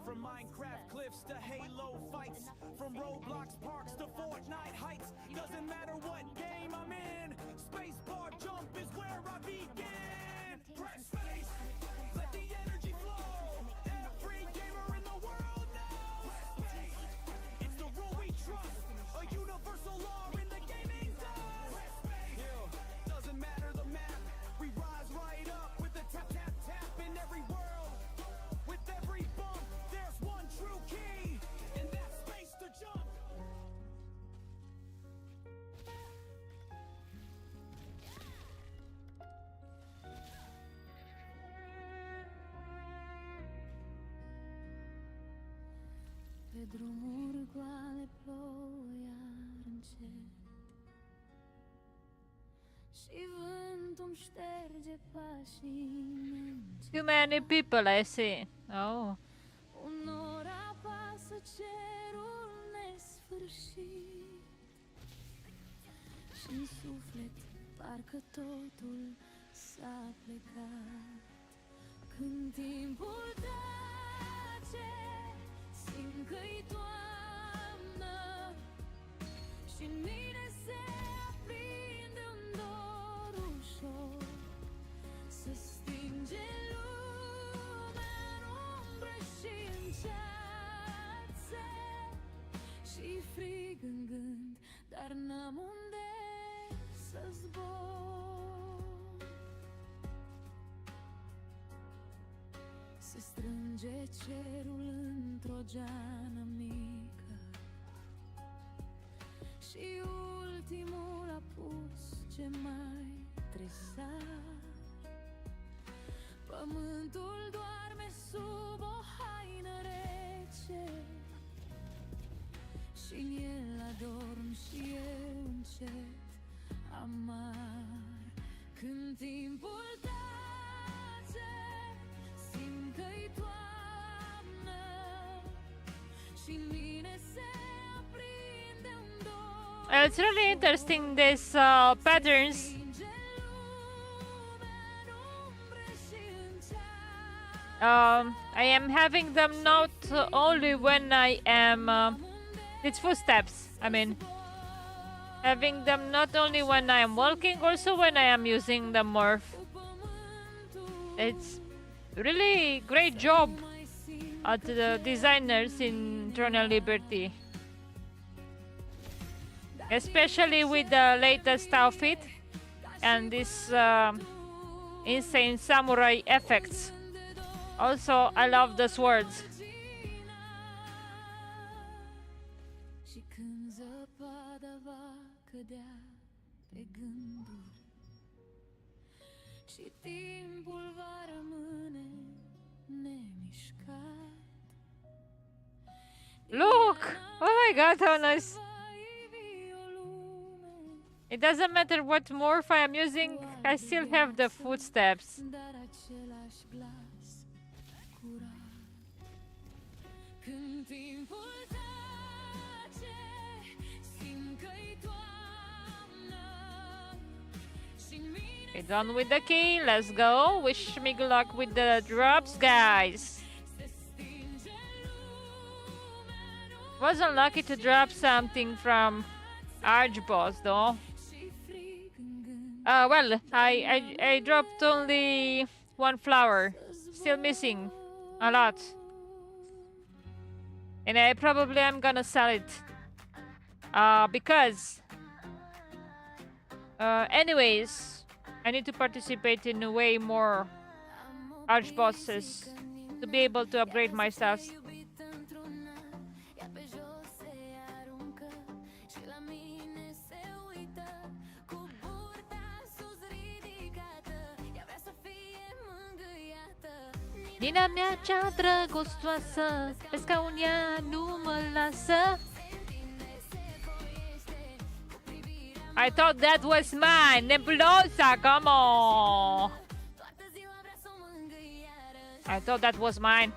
From Minecraft cliffs to Halo fights, from Roblox parks to Fortnite heights, doesn't matter what game I'm in, spacebar jump is where I begin. Press space, let the energy flow, every gamer in the world knows. It's the rule we trust, a universal law in the gaming zone. Yeah, doesn't matter the map, we rise right up with the tap tap tap in every world. With every bump, there's one true key, and that's space to jump.
Pe drumuri goale plouă iar încet, și vântul-mi șterge pașii încet.
Too many people, I see. Oh.
Unor apasă cerul nesfârșit, și-n suflet parcă totul s-a plecat. Când timpul tace, simt că-i toamnă, și în mine se aprinde un dor ușor. Se stinge lumea în umbră și în ceață, și frig în gând, dar n-am unde să zbor. Se strânge cerul într-o geană mică, și ultimul apus ce mai tresar. Pământul doarme sub o haină rece și-n el adorm și eu încet amar. Când timpul tace, simt că-i toamnă și-n mine se aprinde un dor.
It's really interesting, these patterns. I am having them not only when I am it's footsteps, I mean having them not only when I am walking, also when I am using the morph. It's really great job at the designers in Throne and Liberty, especially with the latest outfit and this insane samurai effects. Also, I love the swords.
Și când zăpada va cădea pe gânduri și timpul va rămâne nemișcat.
Look! Oh my god, how nice! It doesn't matter what morph I am using, I still have the footsteps.
Dar același glas curat. Când timpul tace, simt că-i toamnă și-n mine
Okay, done with the key, let's go. Wish me good luck with the drops, guys.
se stinge lumea în
Was unlucky to drop something from Archboss though.
și frig în gând.
Well, I dropped only one flower. Still missing a lot. And I probably am gonna sell it. Because anyways, I need to participate in way more archbosses to be able to upgrade my stuff.
Iubit într-un an, iar pe jos se aruncă și la mine se uită cu burta sus ridicată. Ea vrea să fie mângâiată.
Nina mea cea drăgostoasă, pe scaun ea nu mă lasă. I thought that was mine, Nebulosa, come on!
Toată ziua vrea să o mângâiară.
I thought that was mine.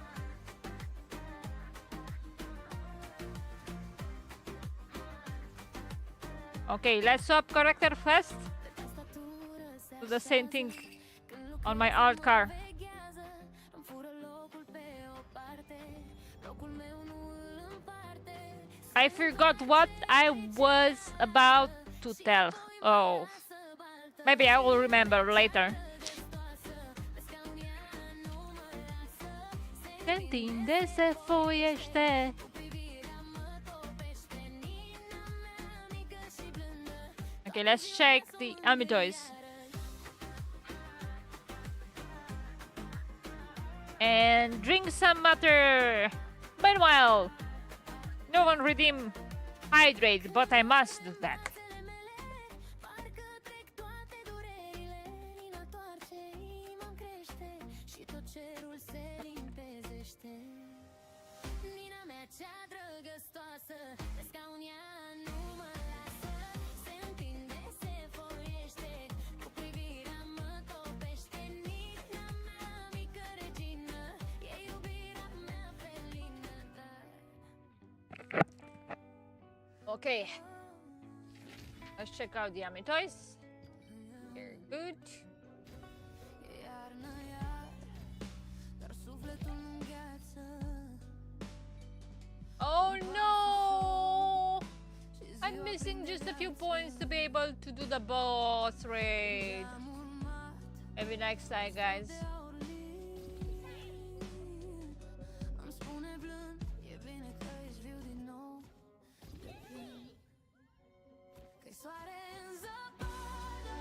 Okay, let's swap character first.
Pe tastatură se
Do the same thing
când
on my alt car.
veghează, îmi fură locul pe o parte, locul meu nu îl împarte.
I forgot what I was about to tell. Oh, maybe I will remember later. Se întinde, se foiește. Okay, let's check the Amitoys. And drink some water. Meanwhile, no one redeem hydrate, but I must do that.
Parcă trec toate durerile, înătoarce inima crește și tot cerul se limpezește. Nina mea cea drăgăstoasă, pe scaun ea nu mă lasă. Se întinde, se foiește, cu privirea mă topește. Nina mea mică regină, e iubirea mea felină, dar
Okay, let's check out the Amitoys. Very good.
e iarnă iar, dar sufletul nu îngheață.
Oh no! I'm missing just a few points to be able to do the boss raid.
Am urmat
Maybe next time, guys.
îmi spune blând, e bine că ești viu din nou. De când că-i soare în zăpadă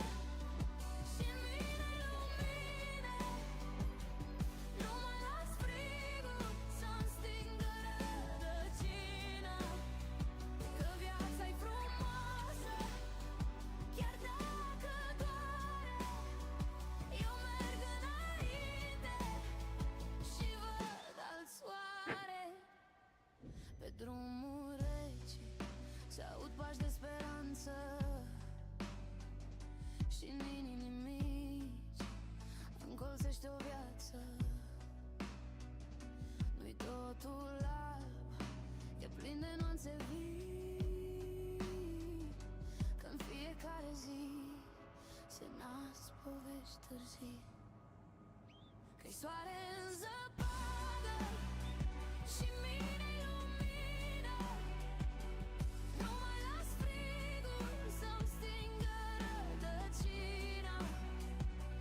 și în mine lumine. Nu mai las frigul să-mi stingă rădăcina. Că viața-i frumoasă, chiar dacă doare. Eu merg înainte. și în inimi mici încolțește o viață. Nu-i totul alb, e plin de nuanțe vii, că în fiecare zi se nasc povești târzii. Că-i soare în zăpadă și mine lumină, nu mai las frigul să-mi stingă rădăcina.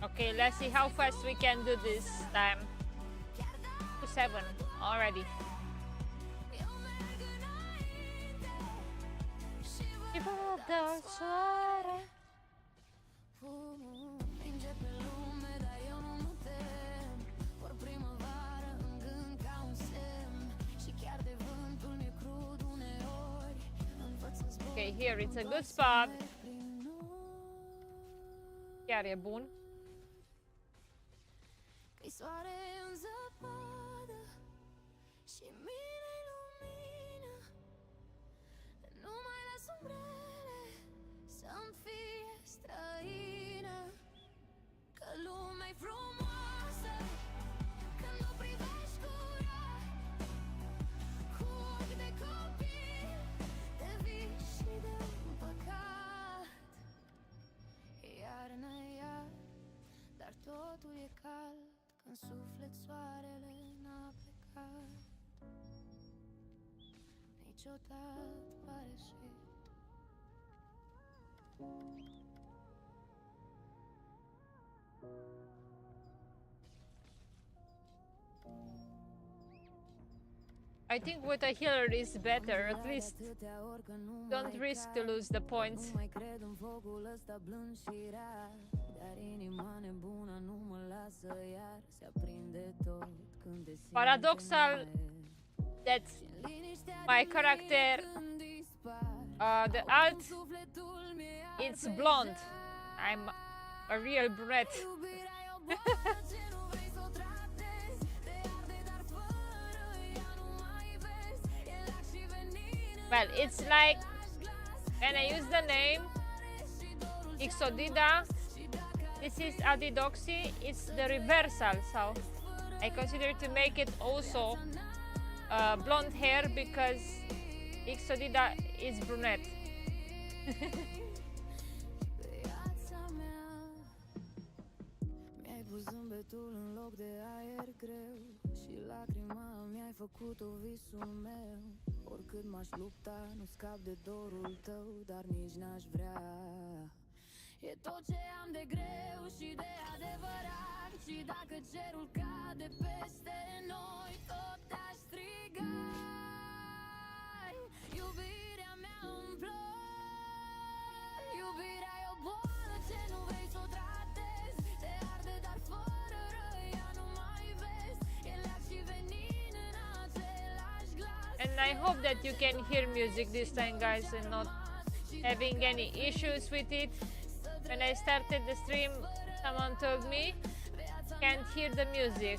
Okay, let's see how fast we can do this time. 7 already.
Eu merg înainte și
văd doar soare.
Minge pe lume, dar eu nu mă tem. Ori primăvară în gând ca un semn, și chiar de vântul mi-e crud uneori. Învăț să zbor.
Okay, here it's a good spot. Chiar e bun.
Că-i soare în zăpadă și mine-i lumină, nu mai las umbrele să-mi fie străină. Că lumea-i frumoasă când o privești curat, cu ochi de copil, de vis și de împăcat. E iarnă, iar, dar totul e cald, când suflet soarele n-a plecat. Niciodată pare sfârșit.
I think with a healer is better, at least don't risk to lose the points.
Nu mai cred în focul ăsta blând și rar, dar inima nebună nu mă lasă iar. Se aprinde tot când te simți
Paradoxal that my character, the alt, it's blonde. I'm a real brunette. Well, it's like when I use the name Ixodida, this is Adidoxy, it's the reversal, so I consider to make it also blonde hair because Ixodida is brunette.
Mi-ai pus zâmbetul în loc de aer greu, și lacrima mi-ai făcut-o visul meu. Oricât m-aș lupta, nu scap de dorul tău, dar nici n-aș vrea. E tot ce am de greu și de adevărat, și dacă cerul cade peste noi, tot te-aș striga. Iubirea mea împlor, iubirea e o boală ce nu vrei să o tratezi. Te arde, dar fără răi, ea nu mai vezi. E leac și venin în același glas.
And I hope that you can hear music this time, guys, and not having any issues with it. When I started the stream, someone told me can't hear the music.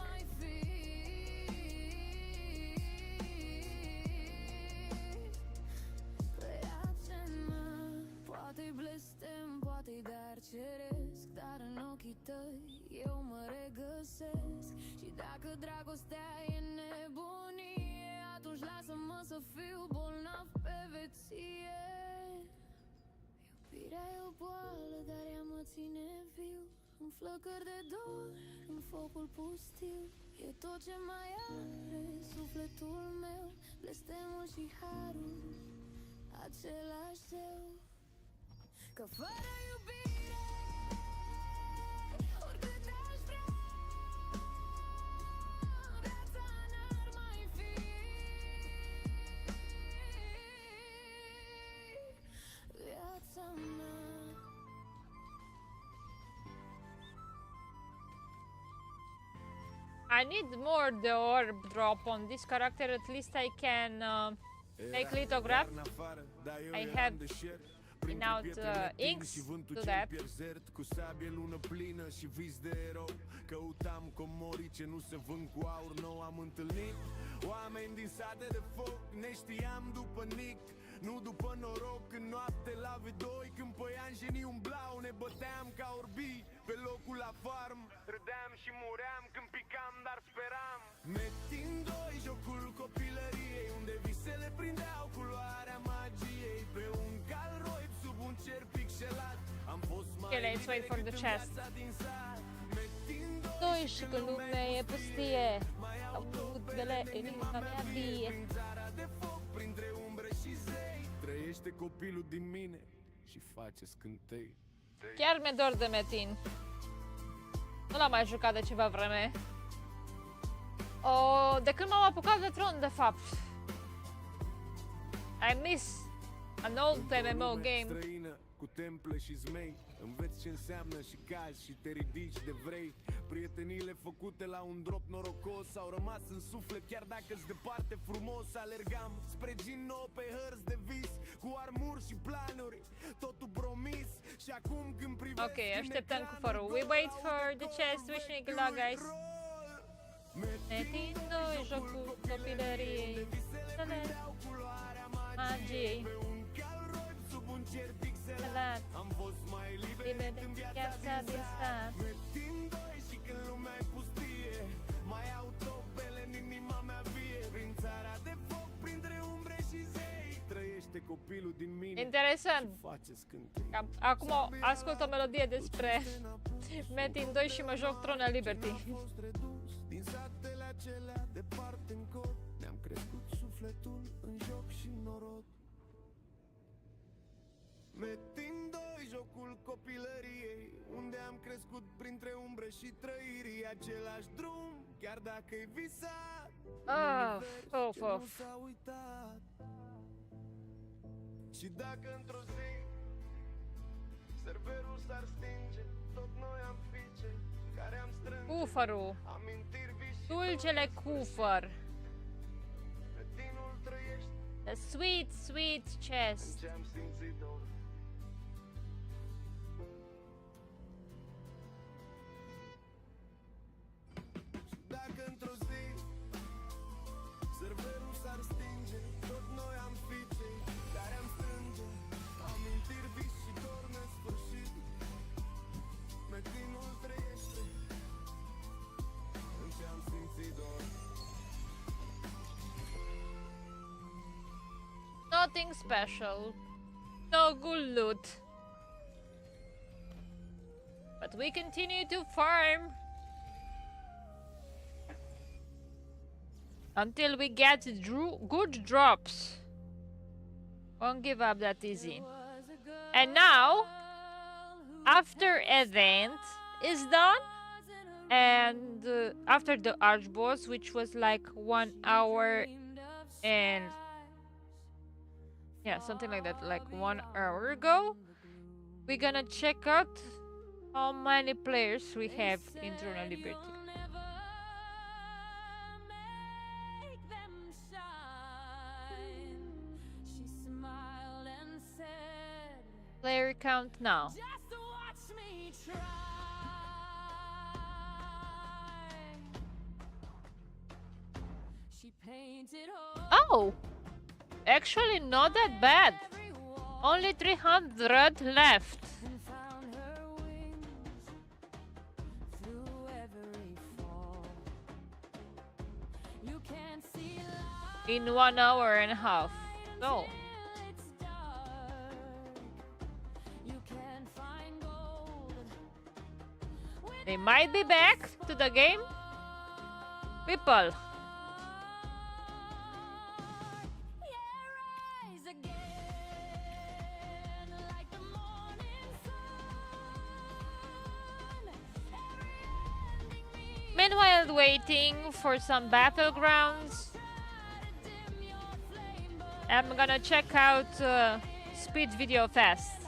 Poate-i blestem, poate-i dar ceresc, dar în ochii tăi eu mă regăsesc. Și dacă dragostea e nebunie, atunci lasă-mă să fiu bolnav pe veție. Iubirea e o boală, dar ea mă ține viu, în flăcări de dor, în focul pustiu. E tot ce mai are sufletul meu, blestemul și harul, același zeu. Că fără iubire, oricât aș vrea, viața n-ar mai fi. Viața mea.
I need more the orb drop on this character. At least I can make lithograph. I have enough inks to that.
Cu sabie lună plină și vis de erou. Căutam comorii ce nu se vând cu aur nou. Am întâlnit oameni din sate de foc, ne știam după nic, nu după noroc. În noapte la V2, când pe Angeni umblau, ne băteam ca la farm. Râdeam și muream când picam, dar speram. Metin 2, jocul copilăriei, unde visele prindeau culoarea magiei. Pe un cal roib sub un cer pixelat, am fost mai
Okay, let's wait for the chest.
din sat. Metin 2,
Doi și că lumea e pustie, au făcut bele inima mea vie.
prin țara de foc, printre umbre și zei. Trăiește copilul din mine și face scântei.
Chiar mi-e dor de Metin. Nu l-am mai jucat de ceva vreme. De când m-am apucat de Tron, de fapt. I miss an old MMO game.
Străină, cu temple și zmei, înveți ce înseamnă și cazi și te ridici de vrei. Prietenile făcute la un drop norocos au rămas în suflet chiar dacă-s departe frumos. Alergam spre Gino pe hărți de vis, cu armuri și planuri, totul promis. Și acum când privesc
Ok, așteptăm cu farul. We wait for the chest. Wishing you good luck, guys. Metin 2, jocul copilăriei, magiei.
am fost mai liber în viața din sat. Metin 2 și când lumea e pustie, mai au topele în inima mea vie. Prin țara de foc, printre umbre și zei, trăiește copilul din mine.
Interesant.
Face scântei.
Acum ascult o melodie despre Metin 2 și mă joc Tron al Liberty.
Din satele acelea departe în cod, ne-am crescut sufletul în joc și norod. Metin 2, jocul copilăriei, unde am crescut printre umbre și trăiri. Același drum, chiar dacă-i visat,
Of.
nu s-a uitat. Și dacă într-o zi serverul s-ar stinge, tot noi am fi cei care am strânge
Cufărul.
amintiri vii și
Dulcele cufăr.
Metinul trăiește
The sweet, sweet chest.
ce am simțit dor. Dacă într-o zi serverul s-ar stinge, tot noi am fi cei care am strânge amintiri vii și dor nesfârșit. Metinul trăiește în ce am simțit dor.
Nothing special. No good loot. But we continue to farm until we get good drops. Won't give up that easy. And now, after event is done, and after the arch boss, which was like 1 hour and yeah, something like that, like 1 hour ago, we're gonna check out how many players we have in Throne of Liberty. Player count now. Oh! Actually, not that bad. Only 300 left. In 1 hour and a half. So. They might be back to the game. People. Meanwhile, waiting for some battlegrounds, I'm gonna check out Speed Video Fest.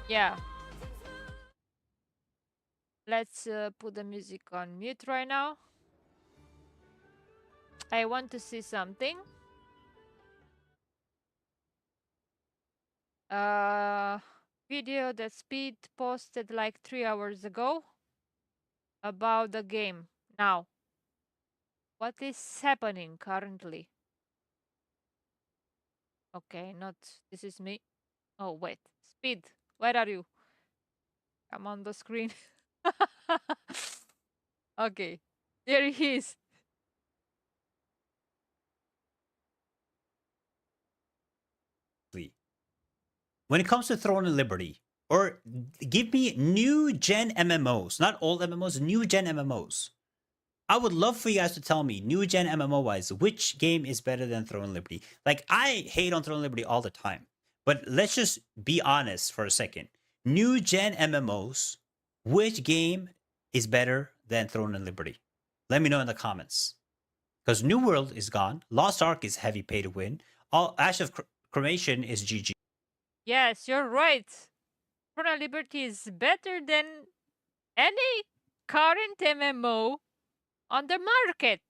Yeah. Let's put the music on mute right now. I want to see something. Video that Speed posted like 3 hours ago about the game. Now, what is happening currently? Okay, not this is me. Oh, wait. Speed, Where are you? Come on the screen. Okay. There he is.
When it comes to Throne and Liberty, or give me new gen MMOs, not old MMOs, new gen MMOs. I would love for you guys to tell me, new gen MMO wise, which game is better than Throne and Liberty. Like, I hate on Throne and Liberty all the time, but let's just be honest for a second. New gen MMOs, which game is better than Throne and Liberty? Let me know in the comments. Because New World is gone, Lost Ark is heavy pay to win, all Ash of Cremation is GG.
Yes, you're right. Throne Liberty is better than any current MMO on the market.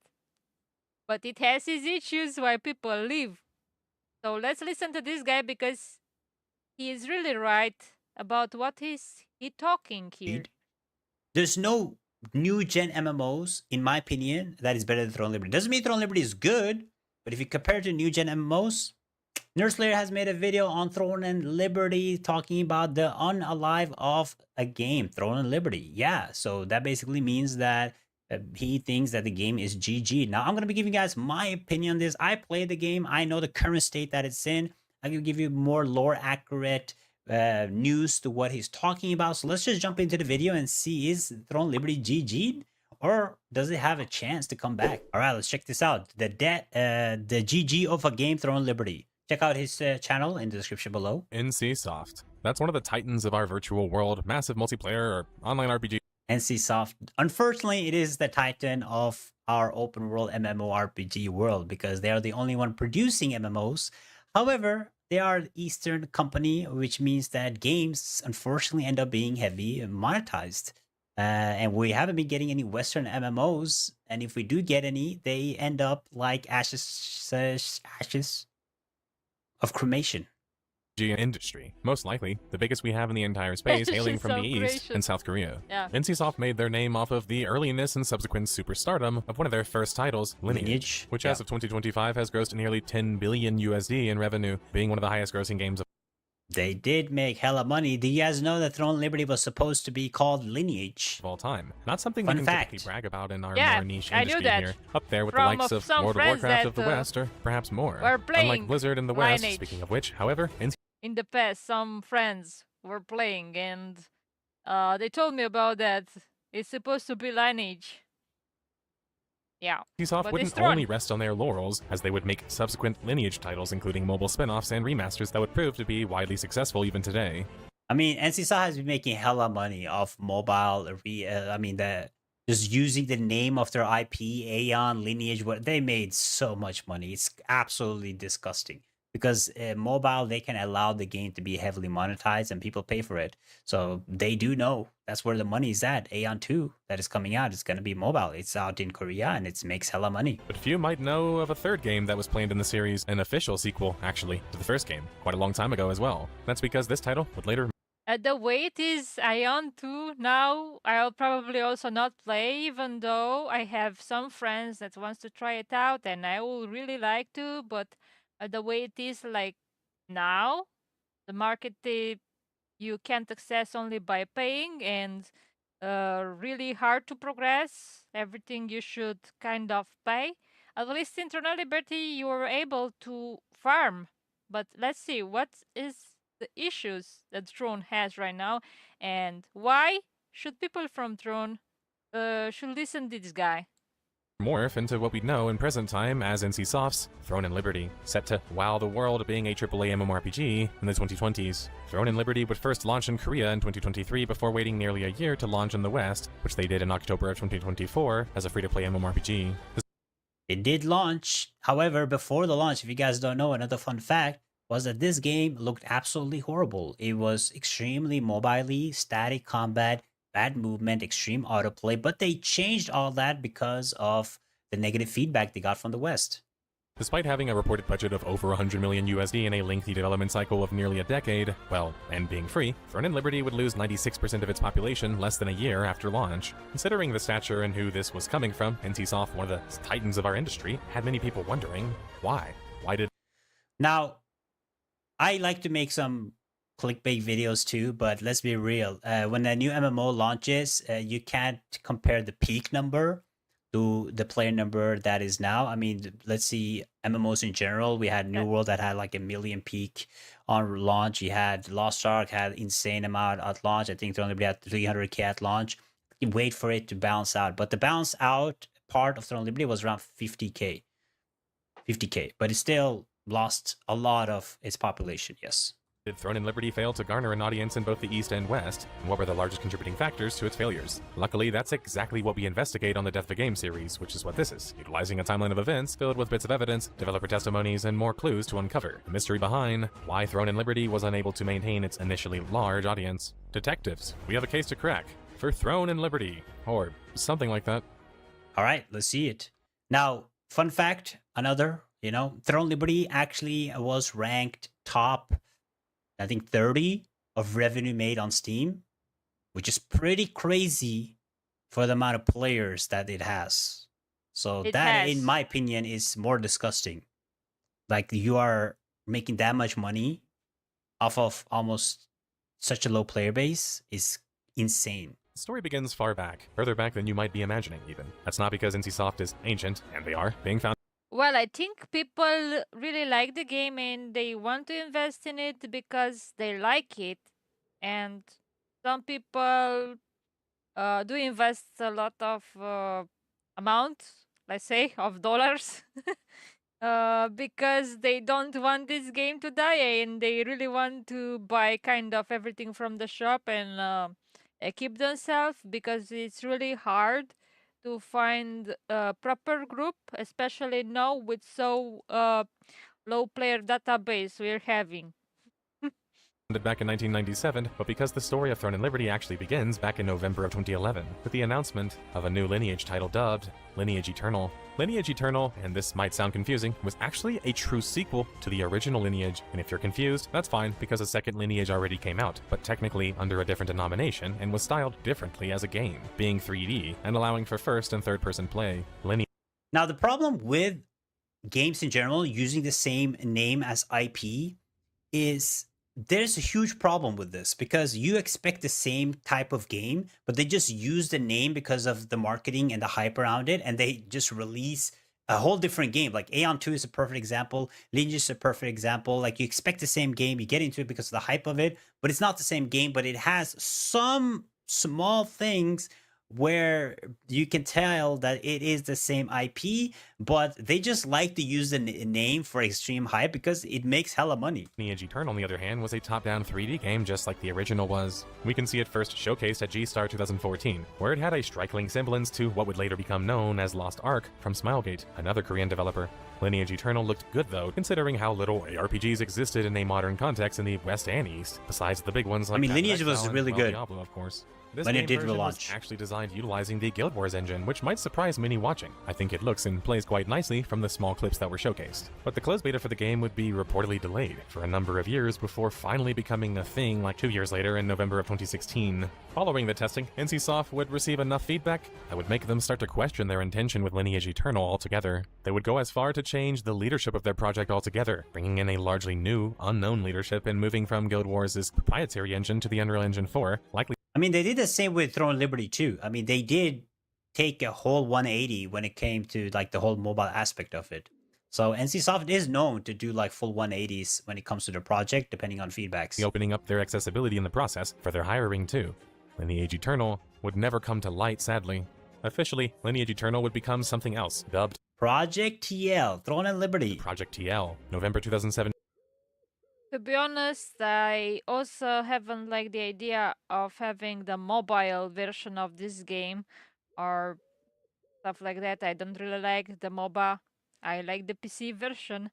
But it has its issues why people leave. So let's listen to this guy because he is really right about what he talking here.
There's no new gen MMOs, in my opinion, that is better than Throne Liberty. Doesn't mean Throne Liberty is good, but if you compare it to new gen MMOs, Nerdslayer has made a video on Throne and Liberty talking about the unalive of a game, Throne and Liberty. Yeah, so that basically means that he thinks that the game is GG. Now, I'm going to be giving you guys my opinion on this. I played the game. I know the current state that it's in. I can give you more lore accurate news to what he's talking about. So let's just jump into the video and see, is Throne Liberty GG'd? Or does it have a chance to come back? All right, let's check this out. The GG of a game, Throne Liberty. Check out his channel in the description below.
NCSoft. That's one of the titans of our virtual world, massive multiplayer or online RPG.
NCSoft. Unfortunately, it is the titan of our open world MMORPG world because they are the only one producing MMOs. However, they are an Eastern company, which means that games unfortunately end up being heavy monetized. And we haven't been getting any Western MMOs. And if we do get any, they end up like ashes of cremation.
Industry. Most likely, the biggest we have in the entire space, hailing from the East and South Korea.
Yeah.
NCSoft made their name off of the earliness and subsequent superstardom of one of their first titles, Lineage, which as of 2025 has grossed nearly 10 billion USD in revenue, being one of the highest grossing games of
They did make hella money. Do you guys know that Throne Liberty was supposed to be called Lineage?
all time. Not something
Fun
we can
fact.
typically brag about in our
Yeah,
more niche
I knew
industry
that
here. Up there with the
from
likes of
some
World of
friends
Warcraft of the
that,
West, or perhaps more.
were playing
Unlike Blizzard in the West,
Lineage.
speaking of which, however,
In the past, some friends were playing and they told me about that. It's supposed to be Lineage. Yeah.
NCSoft
but
wouldn't
it's Throne.
only rest on their laurels, as they would make subsequent Lineage titles, including mobile spin-offs and remasters that would prove to be widely successful even today.
I mean, NCSoft has been making hella money off mobile. Just using the name of their IP, Aeon, Lineage. They made so much money. It's absolutely disgusting. Because mobile, they can allow the game to be heavily monetized and people pay for it. So they do know that's where the money is at. Aeon 2 that is coming out is going to be mobile. It's out in Korea and it makes hella money.
But few might know of a third game that was planned in the series, an official sequel, actually, to the first game, quite a long time ago as well. That's because this title would later
The way it is Ion 2 now, I'll probably also not play, even though I have some friends that wants to try it out and I will really like to, but the way it is like now, the market you can't access only by paying and really hard to progress. Everything you should kind of pay. At least in Throne Liberty, you were able to farm. But let's see, what is the issues that Throne has right now and why should people from Throne should listen to this guy?
morph into what we know in present time as NCSoft's Throne and Liberty, set to wow the world being a AAA MMORPG in the 2020s. Throne and Liberty would first launch in Korea in 2023 before waiting nearly a year to launch in the West, which they did in October of 2024 as a free-to-play MMORPG.
It did launch. However, before the launch, if you guys don't know, another fun fact was that this game looked absolutely horrible. It was extremely mobile-y, static combat, bad movement, extreme autoplay, but they changed all that because of the negative feedback they got from the West.
Despite having a reported budget of over 100 million USD and a lengthy development cycle of nearly a decade, well, and being free, Throne and Liberty would lose 96% of its population less than a year after launch. Considering the stature and who this was coming from, NCSoft, one of the titans of our industry, had many people wondering, why? Why did...
Now, I like to make some clickbait videos too, but let's be real. When a new MMO launches, you can't compare the peak number to the player number that is now. I mean, let's see MMOs in general. We had New World that had like 1 million peak on launch. You had Lost Ark had insane amount at launch. I think they only had 300k at launch. You wait for it to balance out, but the balance out part of Throne Liberty was around 50k, but it still lost a lot of its population. Yes.
Did Throne and Liberty fail to garner an audience in both the East and West? And what were the largest contributing factors to its failures? Luckily, that's exactly what we investigate on the Death of a Game series, which is what this is, utilizing a timeline of events filled with bits of evidence, developer testimonies, and more clues to uncover the mystery behind why Throne and Liberty was unable to maintain its initially large audience. Detectives, we have a case to crack for Throne and Liberty, or something like that.
All right, let's see it. Now, fun fact, another, Throne Liberty actually was ranked top, I think 30 of revenue made on Steam, which is pretty crazy for the amount of players that it has. So in my opinion, is more disgusting. Like, you are making that much money off of almost such a low player base is insane.
The story begins far back, further back than you might be imagining even. That's not because NCSoft is ancient, and they are, being found.
Well, I think people really like the game and they want to invest in it because they like it. And some people do invest a lot of amount, let's say, of dollars because they don't want this game to die and they really want to buy kind of everything from the shop and keep themselves, because it's really hard to find a proper group, especially now with so low player database we're having.
Back in 1997, but because the story of Throne and Liberty actually begins back in November of 2011 with the announcement of a new Lineage title dubbed Lineage Eternal. Lineage Eternal, and this might sound confusing, was actually a true sequel to the original Lineage, and if you're confused, that's fine because a second Lineage already came out, but technically under a different denomination and was styled differently as a game, being 3D and allowing for first and third person play.
Now, the problem with games in general using the same name as IP is there's a huge problem with this, because you expect the same type of game, but they just use the name because of the marketing and the hype around it, and they just release a whole different game. Like Aeon 2 is a perfect example. Lineage is a perfect example. Like, you expect the same game, you get into it because of the hype of it, but it's not the same game, but it has some small things where you can tell that it is the same IP, but they just like to use the name for extreme hype because it makes hella money.
Lineage Eternal, on the other hand, was a top-down 3D game just like the original was. We can see it first showcased at G-Star 2014, where it had a striking semblance to what would later become known as Lost Ark from Smilegate, another Korean developer. Lineage Eternal looked good though, considering how little ARPGs existed in a modern context in the West and East, besides the big ones like
Lineage was really good
Diablo, of course. This
when it did
version
launch.
was actually designed utilizing the Guild Wars engine, which might surprise many watching. I think it looks and plays quite nicely from the small clips that were showcased. But the closed beta for the game would be reportedly delayed for a number of years before finally becoming a thing like 2 years later in November of 2016. Following the testing, NCSoft would receive enough feedback that would make them start to question their intention with Lineage Eternal altogether. They would go as far to change the leadership of their project altogether, bringing in a largely new, unknown leadership and moving from Guild Wars' proprietary engine to the Unreal Engine 4, likely.
They did the same with Throne Liberty too. They did take a whole 180 when it came to like the whole mobile aspect of it. So NCSoft is known to do like full 180s when it comes to their project, depending on feedbacks.
Opening up their accessibility in the process for their hiring too. Lineage Eternal would never come to light, sadly. Officially, Lineage Eternal would become something else, dubbed
Project TL, Throne and Liberty.
Project TL, November 2007.
To be honest, I also haven't liked the idea of having the mobile version of this game or stuff like that. I don't really like the MOBA. I like the PC version.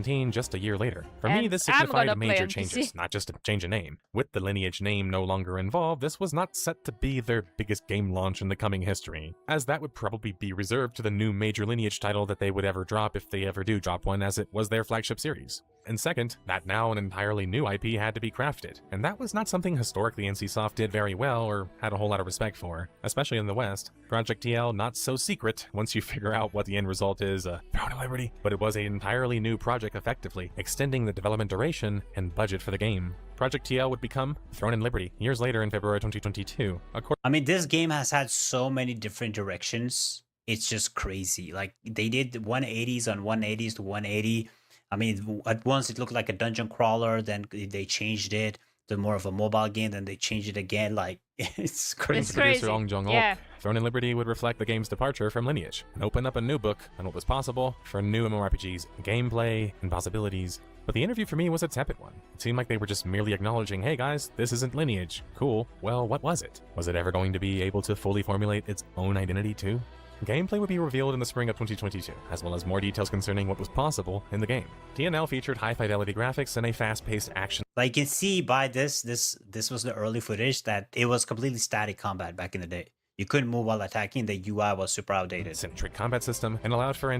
Just a year later. For me,
And
this
I'm
signified
gonna play
major
on
changes,
PC.
not just a change of name. With the Lineage name no longer involved, this was not set to be their biggest game launch in the coming history, as that would probably be reserved to the new major Lineage title that they would ever drop if they ever do drop one, as it was their flagship series. And second, that now an entirely new IP had to be crafted, and that was not something historically NCSoft did very well or had a whole lot of respect for, especially in the West. Project TL not so secret once you figure out what the end result is, Throne of Liberty, but it was an entirely new project effectively, extending the development duration and budget for the game. Project TL would become Throne and Liberty years later in February 2022.
I mean, this game has had so many different directions. It's just crazy. Like, they did 180s on 180s to 180. I mean, at once it looked like a dungeon crawler, then they changed it to more of a mobile game, then they changed it again. Like, it's crazy.
It's crazy.
Producer Ong Jong-ok,
Yeah.
Throne and Liberty would reflect the game's departure from Lineage and open up a new book on what was possible for new MMORPGs, gameplay, and possibilities. But the interview for me was a tepid one. It seemed like they were just merely acknowledging, hey guys, this isn't Lineage. Cool. Well, what was it? Was it ever going to be able to fully formulate its own identity too? Gameplay would be revealed in the spring of 2022, as well as more details concerning what was possible in the game. TNL featured high-fidelity graphics and a fast-paced action.
Like, you can see by this was the early footage that it was completely static combat back in the day. You couldn't move while attacking. The UI was super outdated.
Centric combat system and allowed for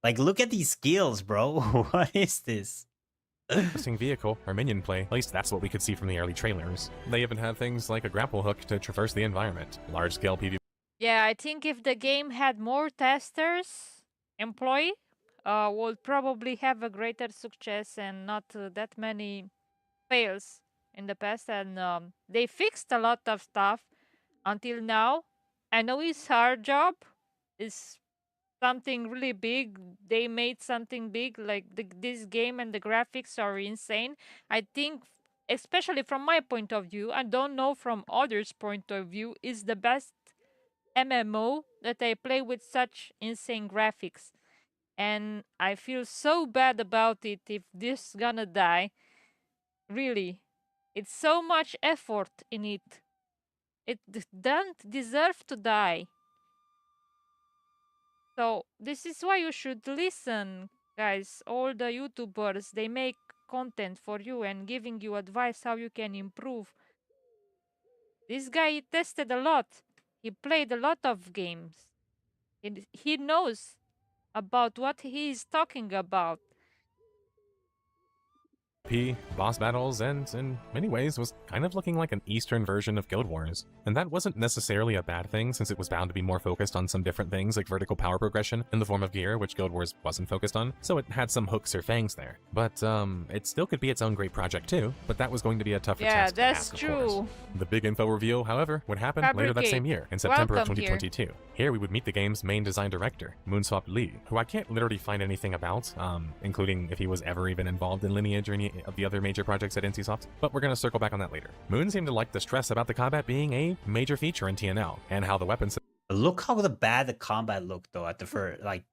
Like, look at these skills, bro. What is this?
interesting vehicle or minion play. At least that's what we could see from the early trailers. They even had things like a grapple hook to traverse the environment, large-scale PvP.
Yeah, I think if the game had more testers employed, would probably have a greater success and not that many fails in the past. And they fixed a lot of stuff until now. I know it's hard job. It's something really big. They made something big, like this game, and the graphics are insane. I think, especially from my point of view, I don't know from others' point of view, is the best MMO that I play with such insane graphics. And I feel so bad about it if this gonna die. Really. It's so much effort in it. It don't deserve to die. So this is why you should listen, guys. All the YouTubers, they make content for you and giving you advice how you can improve. This guy tested a lot. He played a lot of games. He knows about what he is talking about.
Boss battles, and in many ways was kind of looking like an Eastern version of Guild Wars. And that wasn't necessarily a bad thing, since it was bound to be more focused on some different things like vertical power progression in the form of gear, which Guild Wars wasn't focused on, so it had some hooks or fangs there. But it still could be its own great project too, but that was going to be a tougher task to ask, of course. The big info reveal, however, would happen later that same year, in September of 2022. Here we would meet the game's main design director, Moonswap Lee, who I can't literally find anything about, including if he was ever even involved in Lineage or any of the other major projects at NCSoft, but we're going to circle back on that later. Moon seemed to like the stress about the combat being a major feature in TNL, and how the weapons
Look how bad the combat looked, though, at the first, like,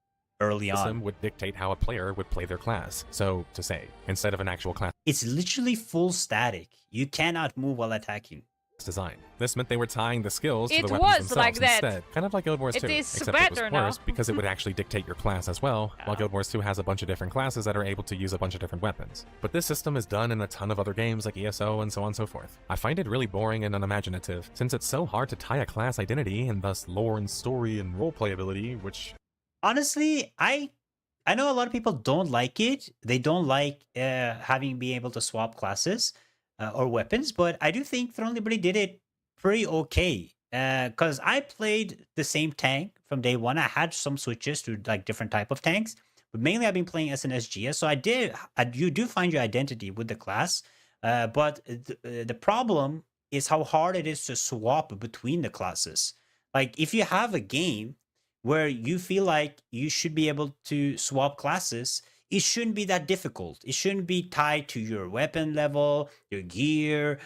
early
system
on.
would dictate how a player would play their class, so to say, instead of an actual class
It's literally full static. You cannot move while attacking.
design. This meant they were tying the skills to
It
the weapons
was
themselves
like that.
instead, kind of like Guild Wars
It
2,
is
except it was
better now.
worse because it would actually dictate your class as well, while Guild Wars 2 has a bunch of different classes that are able to use a bunch of different weapons. But this system is done in a ton of other games like ESO and so on and so forth. I find it really boring and unimaginative, since it's so hard to tie a class identity and thus lore and story and roleplay ability, which
Honestly, I know a lot of people don't like it. They don't like being able to swap classes or weapons, but I do think Throne Liberty did it pretty okay. Because I played the same tank from day one. I had some switches to like different type of tanks, but mainly I've been playing SNSGS. So you do find your identity with the class. But the problem is how hard it is to swap between the classes. Like, if you have a game where you feel like you should be able to swap classes, it shouldn't be that difficult. It shouldn't be tied to your weapon level, your gear,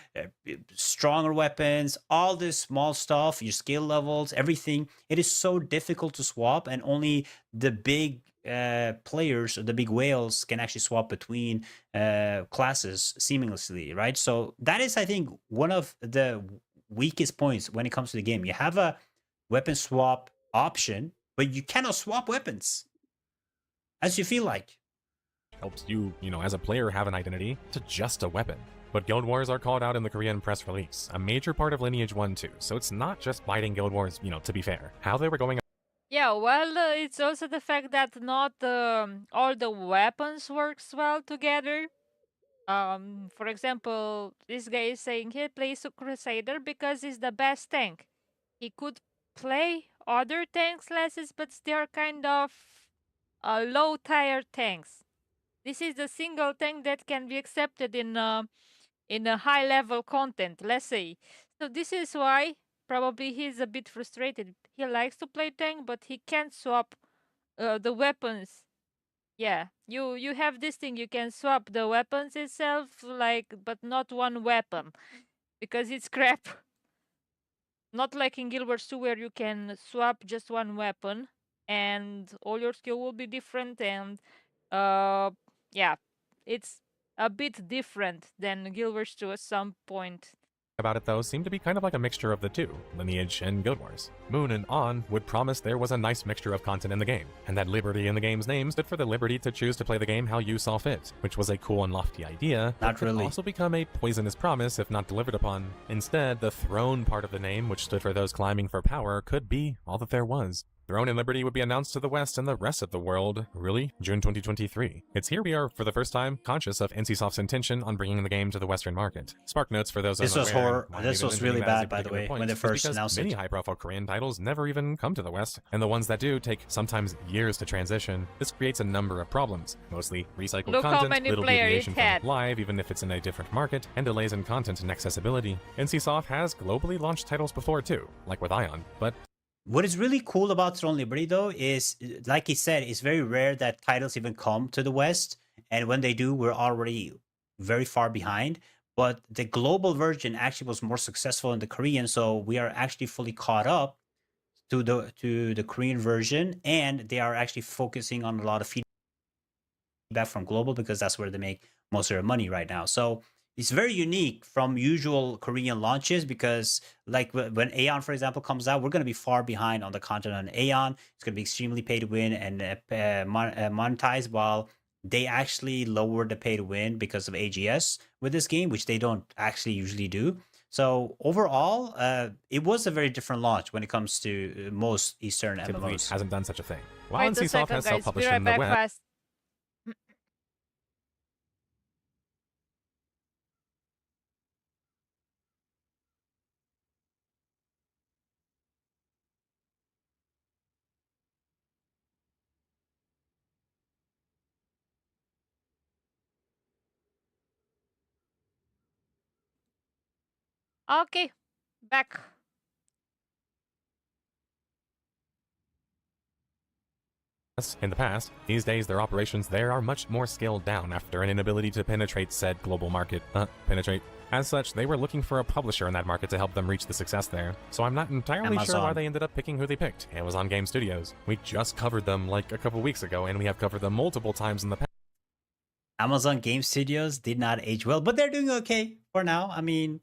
stronger weapons, all this small stuff, your skill levels, everything. It is so difficult to swap, and only the big players or the big whales can actually swap between classes seamlessly, right? So that is, I think, one of the weakest points when it comes to the game. You have a weapon swap option, but you cannot swap weapons as you feel like.
helps you, as a player have an identity to just a weapon. But Guild Wars are called out in the Korean press release, a major part of Lineage 1 too, so it's not just biting Guild Wars, to be fair. How they were going
Yeah, well, it's also the fact that not all the weapons works well together. For example, this guy is saying he plays a Crusader because he's the best tank. He could play other tank classes, but they are kind of low tier tanks. This is the single tank that can be accepted in a high level content, let's say. So this is why probably he's a bit frustrated. He likes to play tank, but he can't swap the weapons. Yeah, you have this thing. You can swap the weapons itself, like, but not one weapon because it's crap. Not like in Guild Wars 2 where you can swap just one weapon and all your skill will be different and uh yeah, it's a bit different than Guild Wars 2 at some point.
About it though seemed to be kind of like a mixture of the two, Lineage and Guild Wars. Moon and On would promise there was a nice mixture of content in the game, and that liberty in the game's name stood for the liberty to choose to play the game how you saw fit, which was a cool and lofty idea, but
Not
could
really.
also become a poisonous promise if not delivered upon. Instead, the throne part of the name, which stood for those climbing for power, could be all that there was. Throne and Liberty would be announced to the West and the rest of the world, really, June 2023. It's here we are, for the first time, conscious of NCSoft's intention on bringing the game to the Western market. Spark notes for those
This was
unaware,
horror.
why
This
I'm
was
even
really
mentioning that as a
bad, by the
particular
way,
point
when they
is
first
because
announced
many
it.
high-profile Korean titles never even come to the West, and the ones that do take sometimes years to transition. This creates a number of problems, mostly recycled
Look how
content,
many
little
players it
deviation
had.
from live, even if it's in a different market, and delays in content and accessibility. NCSoft has globally launched titles before too, like with Ion, but
What is really cool about Throne Liberty, though, is like he said, it's very rare that titles even come to the West. And when they do, we're already very far behind. But the global version actually was more successful in the Korean, so we are actually fully caught up to the Korean version, and they are actually focusing on a lot of feedback from global because that's where they make most of their money right now. So it's very unique from usual Korean launches because, like when Aeon, for example, comes out, we're going to be far behind on the content on Aeon. It's going to be extremely pay to win and monetized, while they actually lowered the pay to win because of AGS with this game, which they don't actually usually do. So overall, it was a very different launch when it comes to most Eastern
typically
MMOs.
hasn't done such a thing. While
Wait a
NCSoft
second,
has
guys. Be
self-published
right
in the
back
West,
fast. Okay, back.
in the past, these days their operations there are much more scaled down after an inability to penetrate said global market. Penetrate. As such, they were looking for a publisher in that market to help them reach the success there. So I'm not entirely sure why
Amazon.
they ended up picking who they picked. Amazon Game Studios. We just covered them like a couple weeks ago, and we have covered them multiple times in the past.
Amazon Game Studios did not age well, but they're doing okay for now. I mean,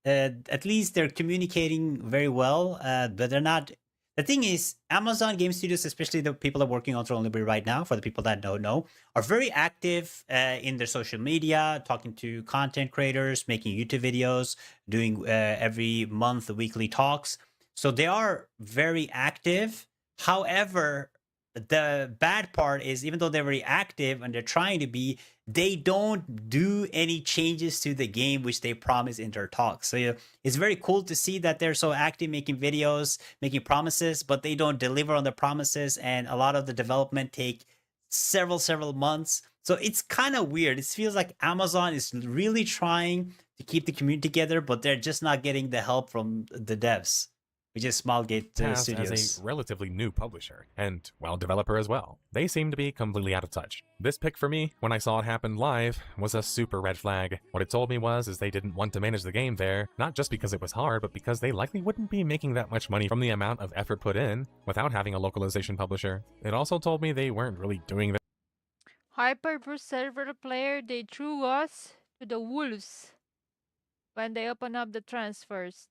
at least they're communicating very well, but they're not. The thing is, Amazon Game Studios, especially the people that are working on Throne Liberty right now, for the people that don't know, are very active in their social media, talking to content creators, making YouTube videos, doing every month weekly talks. So they are very active. However, the bad part is, even though they're very active and they're trying to be, they don't do any changes to the game which they promise in their talks. So yeah, it's very cool to see that they're so active making videos, making promises, but they don't deliver on the promises, and a lot of the development take several months. So it's kind of weird. It feels like Amazon is really trying to keep the community together, but they're just not getting the help from the devs, which is Smallgate
Past
Studios.
as a relatively new publisher, and, well, developer as well. They seem to be completely out of touch. This pick for me, when I saw it happen live, was a super red flag. What it told me is they didn't want to manage the game there, not just because it was hard, but because they likely wouldn't be making that much money from the amount of effort put in without having a localization publisher. It also told me they weren't really doing their
Hyperboost server player, they threw us to the wolves when they open up the transfers.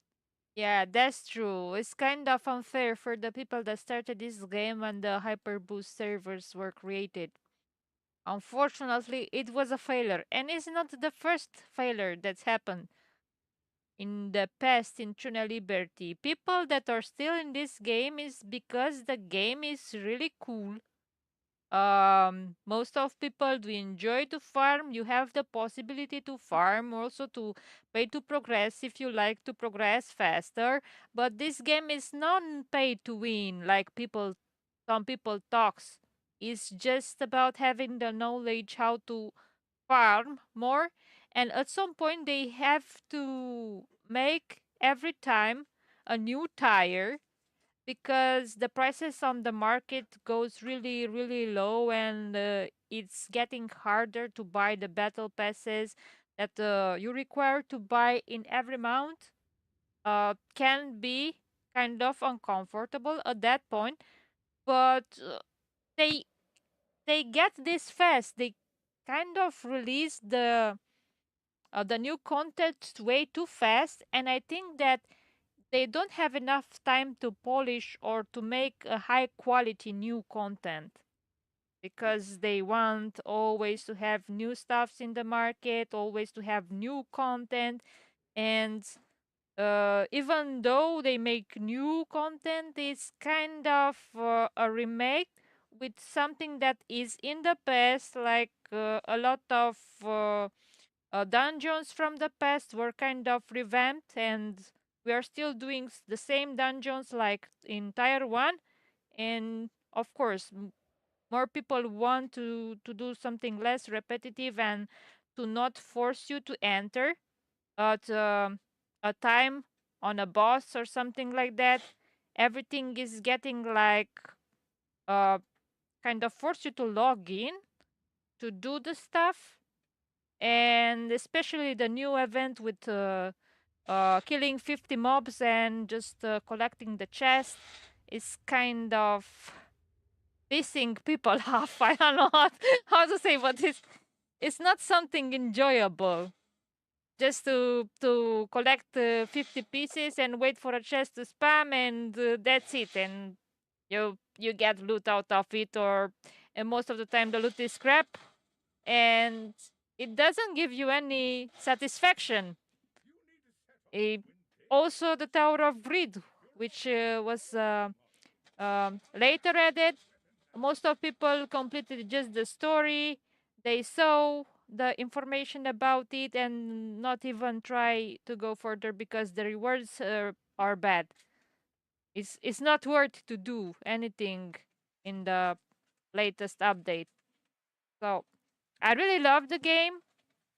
Yeah, that's true. It's kind of unfair for the people that started this game when the Hyperboost servers were created. Unfortunately, it was a failure, and it's not the first failure that's happened. in the past in True Liberty. People that are still in this game is because the game is really cool. Most of people do enjoy to farm. You have the possibility to farm, also to pay to progress if you like to progress faster. But this game is not pay to win like some people talks. It's just about having the knowledge how to farm more, and at some point they have to make every time a new tire because the prices on the market goes really really low, and it's getting harder to buy the battle passes that you require to buy in every mount. Can be kind of uncomfortable at that point, but they they get this fast. They kind of release the new content way too fast, and I think that they don't have enough time to polish or to make a high quality new content because they want always to have new stuffs in the market, always to have new content, and even though they make new content, it's kind of a remake with something that is in the past, like a lot of dungeons from the past were kind of revamped, and we are still doing the same dungeons like in Tier 1. And of course, more people want to do something less repetitive and to not force you to enter at a time on a boss or something like that. Everything is getting like uh, kind of force you to log in to do the stuff, and especially the new event with killing 50 mobs and just collecting the chest is kind of pissing people off. I don't know how to say, but it's not something enjoyable. Just to collect 50 pieces and wait for a chest to spam, and that's it. And you get loot out of it, or and most of the time the loot is crap, and it doesn't give you any satisfaction. Eh, Also, the Tower of Greed, which was later added. Most of people completed just the story. They saw the information about it and not even try to go further because the rewards are bad. It's not worth to do anything in the latest update. So I really love the game,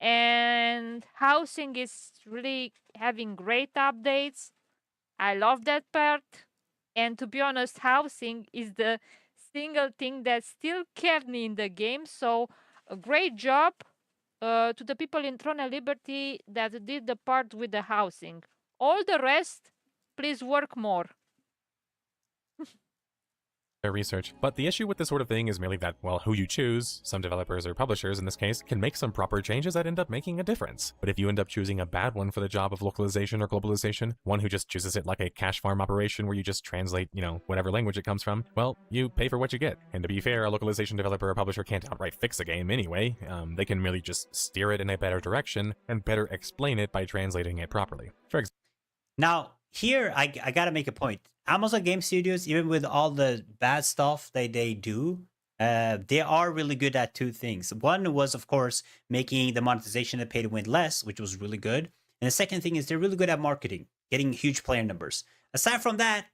and housing is really having great updates. I love that part. And to be honest, housing is the single thing that still kept me in the game. So a great job to the people in Throne and Liberty that did the part with the housing. All the rest, please work more.
Their research. But the issue with this sort of thing is merely that, well, who you choose, some developers or publishers in this case, can make some proper changes that end up making a difference. But if you end up choosing a bad one for the job of localization or globalization, one who just chooses it like a cash farm operation where you just translate, whatever language it comes from, well, you pay for what you get. And to be fair, a localization developer or publisher can't outright fix a game anyway. They can merely just steer it in a better direction and better explain it by translating it properly. For example,
Now, here, I gotta make a point. Amazon Game Studios, even with all the bad stuff they do, they are really good at two things. One was, of course, making the monetization and pay to win less, which was really good. And the second thing is they're really good at marketing, getting huge player numbers. Aside from that,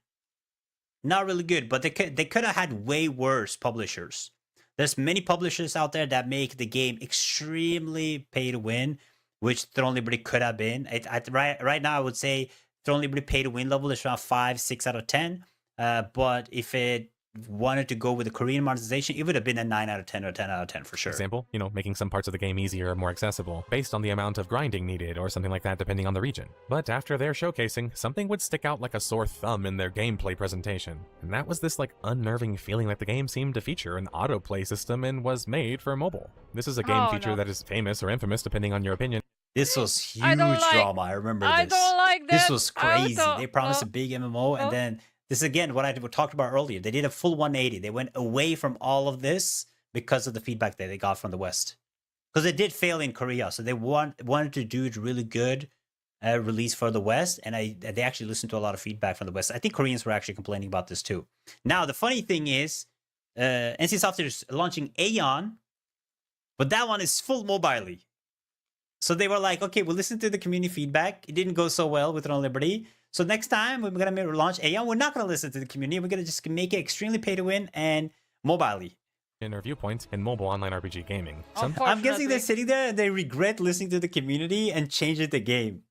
not really good, but they could have had way worse publishers. There's many publishers out there that make the game extremely pay to win, which Throne Liberty could have been. Right now, I would say Throne Liberty pay to win level is around 5, 6 out of 10. But if it wanted to go with the Korean monetization, it would have been a 9 out of 10 or 10 out of 10 for sure.
Example, making some parts of the game easier or more accessible, based on the amount of grinding needed or something like that depending on the region. But after their showcasing, something would stick out like a sore thumb in their gameplay presentation. And that was this unnerving feeling that the game seemed to feature an autoplay system and was made for mobile. This is a game feature that is famous or infamous depending on your opinion.
This was huge drama. I remember
I
this.
don't like that.
This was crazy. They promised a big MMO, and
oh.
then this is again what I talked about earlier. They did a full 180. They went away from all of this because of the feedback that they got from the West. Because it did fail in Korea, so they wanted to do it really good release for the West, and they actually listened to a lot of feedback from the West. I think Koreans were actually complaining about this too. Now the funny thing is, NCSoft is launching Aeon, but that one is full mobile. So they were like, okay, we'll listen to the community feedback. It didn't go so well with Throne of Liberty. So next time we're gonna launch Aeon, we're not gonna listen to the community. We're gonna just make it extremely pay to win and mobile.
In our viewpoint in mobile online RPG gaming.
I'm guessing they're sitting there and they regret listening to the community and changing the game.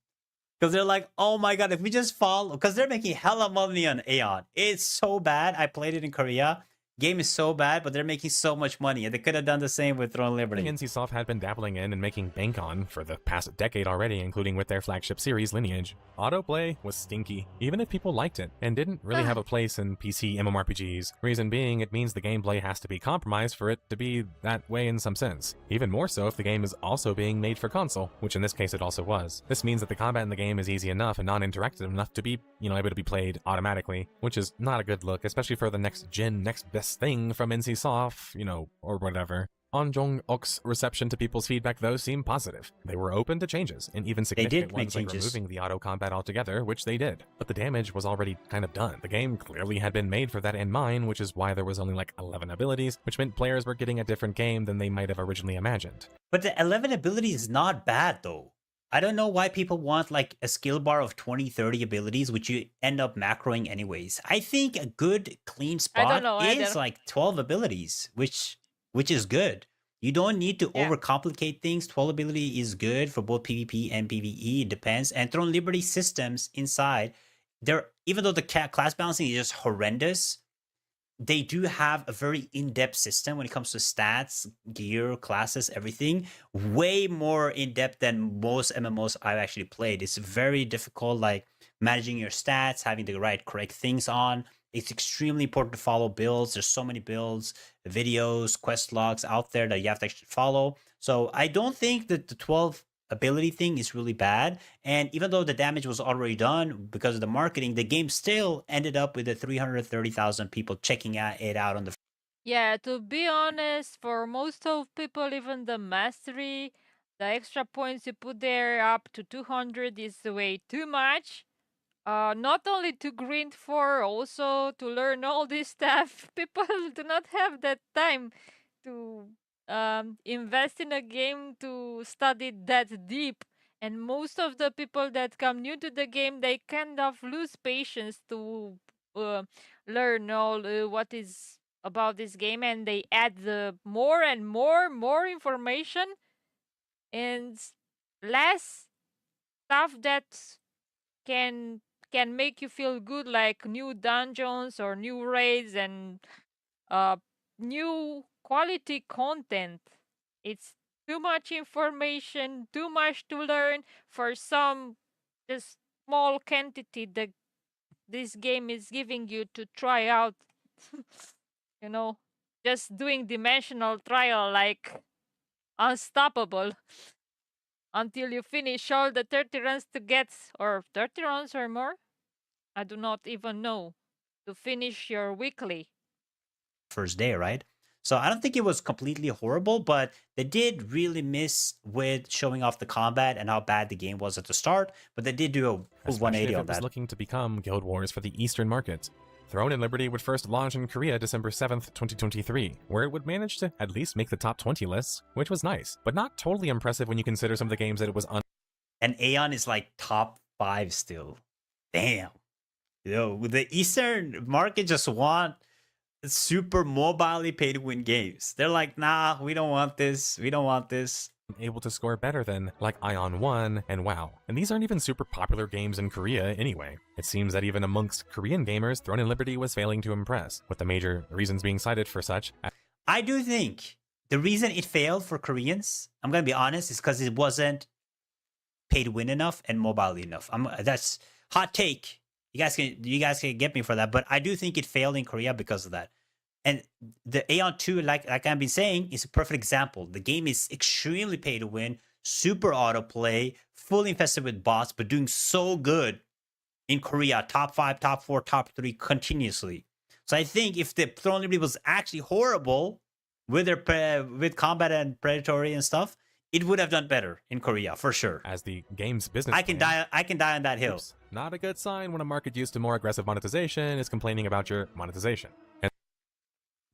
Because they're like, oh my god, if we just follow, because they're making hella money on Aeon. It's so bad. I played it in Korea. Game is so bad, but they're making so much money, and they could have done the same with Throne of Liberty.
NCSoft had been dabbling in and making bank on for the past decade already, including with their flagship series, Lineage. Autoplay was stinky, even if people liked it, and didn't really have a place in PC MMORPGs. Reason being, it means the gameplay has to be compromised for it to be that way in some sense. Even more so if the game is also being made for console, which in this case it also was. This means that the combat in the game is easy enough and non-interactive enough to be, able to be played automatically, which is not a good look, especially for the next gen, next best thing from NCSoft, or whatever. Onjong-ok's reception to people's feedback, though, seemed positive. They were open to changes, and even significant ones like removing the auto combat altogether, which they did. But the damage was already kind of done. The game clearly had been made for that in mind, which is why there was only like 11 abilities, which meant players were getting a different game than they might have originally imagined.
But the 11 abilities is not bad, though. I don't know why people want like a skill bar of 20, 30 abilities, which you end up macroing anyways. I think a good clean spot is like 12 abilities, which is good. You don't need to overcomplicate things. 12 ability is good for both PvP and PvE. It depends. And Throne Liberty systems inside, even though the class balancing is just horrendous, they do have a very in-depth system when it comes to stats, gear, classes, everything. Way more in-depth than most MMOs I've actually played. It's very difficult, like managing your stats, having the correct things on. It's extremely important to follow builds. There's so many builds, videos, quest logs out there that you have to actually follow. So I don't think that the 12 ability thing is really bad. And even though the damage was already done because of the marketing, the game still ended up with the 330,000 people checking it out on the.
Yeah, to be honest, for most of people, even the mastery, the extra points you put there up to 200 is way too much. Not only to grind for, also to learn all this stuff. People do not have that time to invest in a game to study that deep. And most of the people that come new to the game, they kind of lose patience to learn all what is about this game, and they add the more and more information and less stuff that can make you feel good, like new dungeons or new raids and new quality content. It's too much information, too much to learn for some just small quantity that this game is giving you to try out. Just doing dimensional trial like unstoppable until you finish all the 30 runs to get, or 30 runs or more, I do not even know, to finish your weekly
first day, right? So I don't think it was completely horrible, but they did really miss with showing off the combat and how bad the game was at the start. But they did do a full 180 on that.
It was looking to become Guild Wars for the Eastern market. Throne and Liberty would first launch in Korea December 7th, 2023, where it would manage to at least make the top 20 lists, which was nice, but not totally impressive when you consider some of the games that it was
And Aeon is like top 5 still. Damn. The Eastern market just want super mobile pay to win games. They're like, nah, we don't want this. We don't want this.
Able to score better than like Ion 1 and WoW. And these aren't even super popular games in Korea anyway. It seems that even amongst Korean gamers, Throne and Liberty was failing to impress, with the major reasons being cited for such.
I do think the reason it failed for Koreans, I'm going to be honest, is because it wasn't pay to win enough and mobile enough. That's hot take. You guys can get me for that, but I do think it failed in Korea because of that. And the Aeon 2, like I've been saying, is a perfect example. The game is extremely pay to win, super autoplay, fully infested with bots, but doing so good in Korea, top 5, top 4, top 3 continuously. So I think if the Throne Liberty was actually horrible with their with combat and predatory and stuff, it would have done better in Korea for sure.
as the game's business
I can
plan.
die on that hill.
Oops, not a good sign when a market used to more aggressive monetization is complaining about your monetization.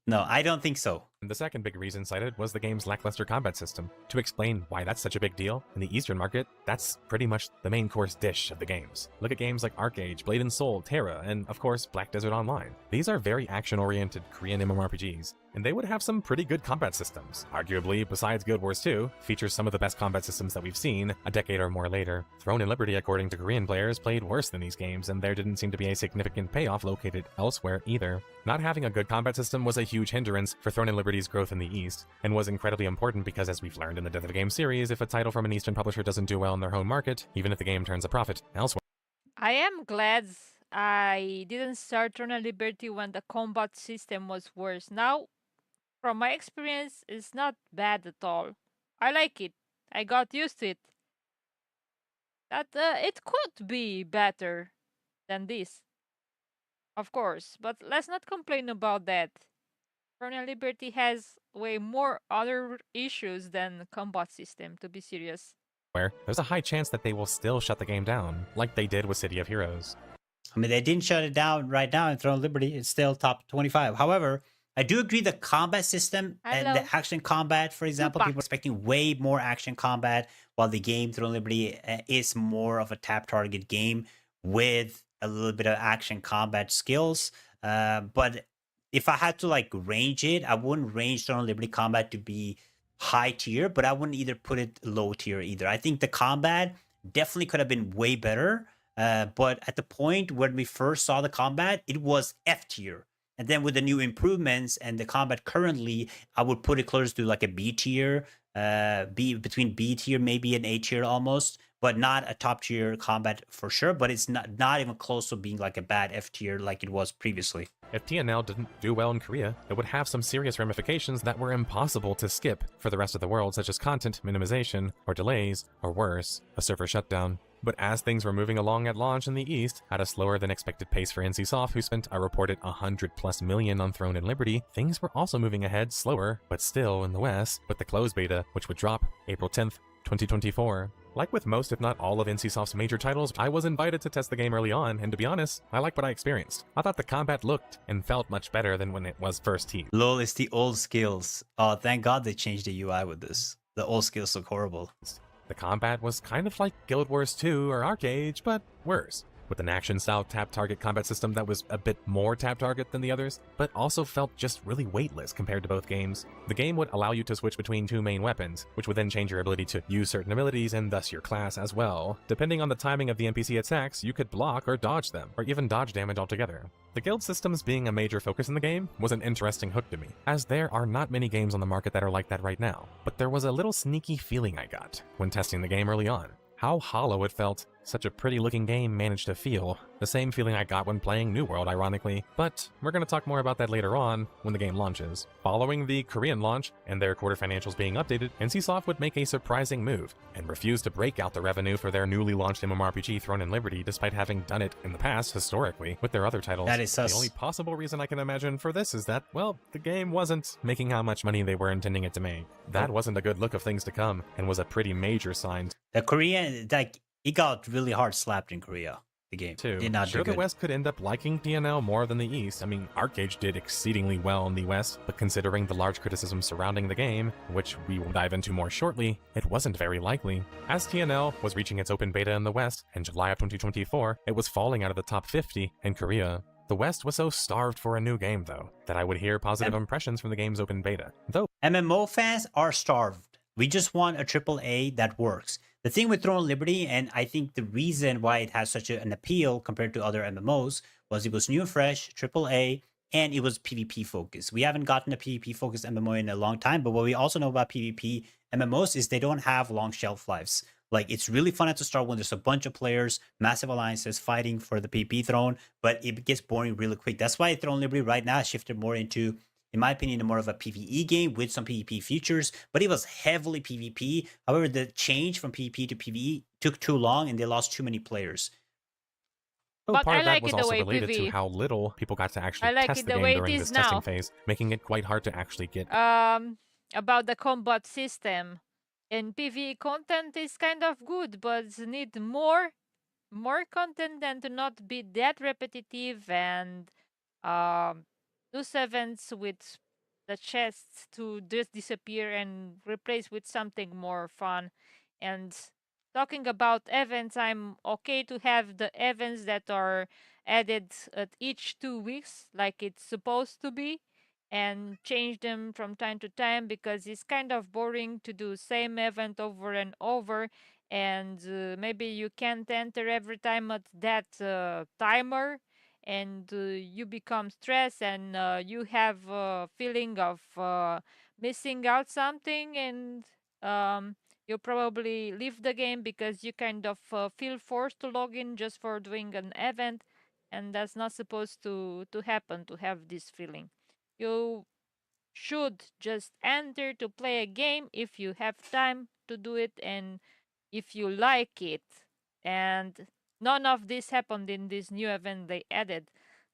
No, I don't think so.
And the second big reason cited was the game's lackluster combat system. To explain why that's such a big deal, in the Eastern market, that's pretty much the main course dish of the games. Look at games like ArcAge, Blade and Soul, Terra, and of course Black Desert Online. These are very action-oriented Korean MMORPGs, and they would have some pretty good combat systems. Arguably, besides Guild Wars 2, features some of the best combat systems that we've seen a decade or more later. Throne and Liberty, according to Korean players, played worse than these games, and there didn't seem to be a significant payoff located elsewhere either. Not having a good combat system was a huge hindrance for Throne and Liberty's growth in the East, and was incredibly important because, as we've learned in the Death of the Game series, if a title from an Eastern publisher doesn't do well in their home market, even if the game turns a profit elsewhere,
I am glad I didn't start Throne and Liberty when the combat system was worse. Now, from my experience, it's not bad at all. I like it. I got used to it. That it could be better than this, of course, but let's not complain about that. Throne and Liberty has way more other issues than combat system, to be serious.
there's a high chance that they will still shut the game down, like they did with City of Heroes.
I mean, they didn't shut it down right now in Throne of Liberty. It's still top 25. However, I do agree the combat system and
Hello.
the action combat, for example,
Tupac.
people are expecting way more action combat, while the game Throne of Liberty is more of a tap target game with a little bit of action combat skills. But if I had to like range it, I wouldn't range Throne of Liberty combat to be high tier, but I wouldn't either put it low tier either. I think the combat definitely could have been way better. But at the point when we first saw the combat, it was F tier. And then with the new improvements and the combat currently, I would put it closer to like a B tier, between B tier, maybe an A tier almost, but not a top tier combat for sure. But it's not even close to being like a bad F tier like it was previously.
If TNL didn't do well in Korea, it would have some serious ramifications that were impossible to skip for the rest of the world, such as content minimization, or delays, or worse, a server shutdown. But as things were moving along at launch in the East, at a slower than expected pace for NCSoft, who spent a reported $100+ million on Throne and Liberty, things were also moving ahead slower, but still in the West, with the closed beta, which would drop April 10th, 2024. Like with most, if not all, of NCSoft's major titles, I was invited to test the game early on, and to be honest, I liked what I experienced. I thought the combat looked and felt much better than when it was first teased.
LOL, it's the old skills. Oh, thank God they changed the UI with this. The old skills look horrible.
The combat was kind of like Guild Wars 2 or ArcAge, but worse, with an action-style tap-target combat system that was a bit more tap-target than the others, but also felt just really weightless compared to both games. The game would allow you to switch between two main weapons, which would then change your ability to use certain abilities and thus your class as well. Depending on the timing of the NPC attacks, you could block or dodge them, or even dodge damage altogether. The guild systems being a major focus in the game was an interesting hook to me, as there are not many games on the market that are like that right now. But there was a little sneaky feeling I got when testing the game early on. How hollow it felt such a pretty looking game managed to feel. The same feeling I got when playing New World, ironically, but we're going to talk more about that later on when the game launches. Following the Korean launch and their quarter financials being updated, NCSoft would make a surprising move and refuse to break out the revenue for their newly launched MMORPG Throne and Liberty, despite having done it in the past historically with their other titles.
That is sus.
The only possible reason I can imagine for this is that, well, the game wasn't making how much money they were intending it to make. That wasn't a good look of things to come and was a pretty major sign.
The Korean, like, it got really hard slapped in Korea. The game did not
Sure,
do
the
good.
West could end up liking TNL more than the East. I mean, ArcAge did exceedingly well in the West, but considering the large criticism surrounding the game, which we will dive into more shortly, it wasn't very likely. As TNL was reaching its open beta in the West in July of 2024, it was falling out of the top 50 in Korea. The West was so starved for a new game, though, that I would hear positive impressions from the game's open beta. Though
MMO fans are starved. We just want a AAA that works. The thing with Throne of Liberty, and I think the reason why it has such an appeal compared to other MMOs, was it was new and fresh, AAA, and it was PvP focused. We haven't gotten a PvP focused MMO in a long time, but what we also know about PvP MMOs is they don't have long shelf lives. Like, it's really fun at the start when there's a bunch of players, massive alliances fighting for the PvP throne, but it gets boring really quick. That's why Throne of Liberty right now has shifted more into, in my opinion, more of a PvE game with some PvP features, but it was heavily PvP. However, the change from PvP to PvE took too long and they lost too many players.
But
part
I
of that
like
was
it the
also
way
related to
PvE.
how little people got to actually
I like
test
it
the
the
game
way it
during
is
this
now.
testing phase, making it quite hard to actually get
About the combat system. And PvE content is kind of good, but need more content than to not be that repetitive and um those events with the chests to just disappear and replace with something more fun. And talking about events, I'm okay to have the events that are added at each 2 weeks like it's supposed to be, and change them from time to time, because it's kind of boring to do same event over and over. And maybe you can't enter every time at that timer, and you become stressed, and you have a feeling of missing out something, and you probably leave the game because you kind of feel forced to log in just for doing an event, and that's not supposed to happen, to have this feeling. You should just enter to play a game if you have time to do it and if you like it. And none of this happened in this new event they added,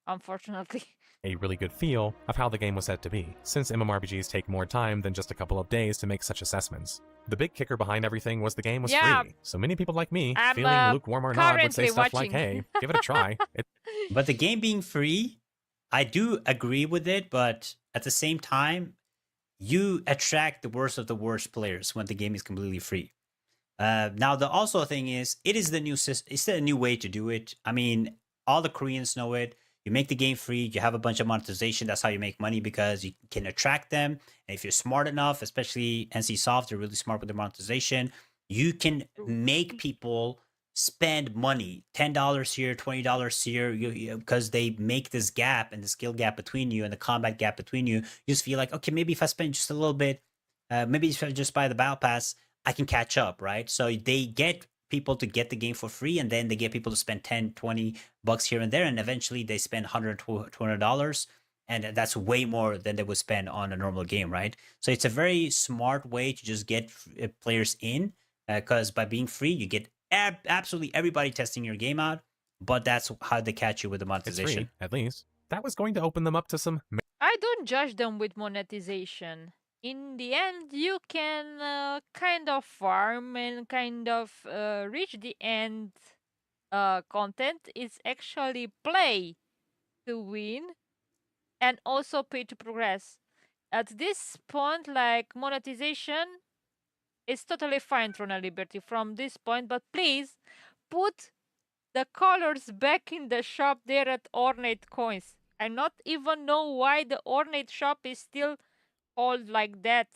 unfortunately.
A really good feel of how the game was set to be, since MMORPGs take more time than just a couple of days to make such assessments. The big kicker behind everything was the game was
Yeah.
free, so many people like me,
I'm,
feeling lukewarm or not, would say
currently
stuff like,
watching.
hey, give it a try.
But the game being free, I do agree with it, but at the same time, you attract the worst of the worst players when the game is completely free. Now the also thing is, it is the new system. It's a new way to do it. I mean, all the Koreans know it. You make the game free. You have a bunch of monetization. That's how you make money, because you can attract them. And if you're smart enough, especially NC Soft, they're really smart with their monetization. You can make people spend money, $10 here, $20 here, because they make this gap and the skill gap between you and the combat gap between you. You just feel like, okay, maybe if I spend just a little bit, maybe if I just buy the battle pass, I can catch up, right? So they get people to get the game for free, and then they get people to spend 10, 20 bucks here and there, and eventually they spend $100, $200, and that's way more than they would spend on a normal game, right? So it's a very smart way to just get players in, because by being free, you get absolutely everybody testing your game out, but that's how they catch you with the
It's
monetization.
free, at least. That was going to open them up to some
I don't judge them with monetization. In the end, you can kind of farm and kind of reach the end content. It's actually play to win and also pay to progress. At this point, like monetization is totally fine, Throne and Liberty, from this point, but please put the colors back in the shop there at Ornate Coins. I not even know why the Ornate shop is still called like that.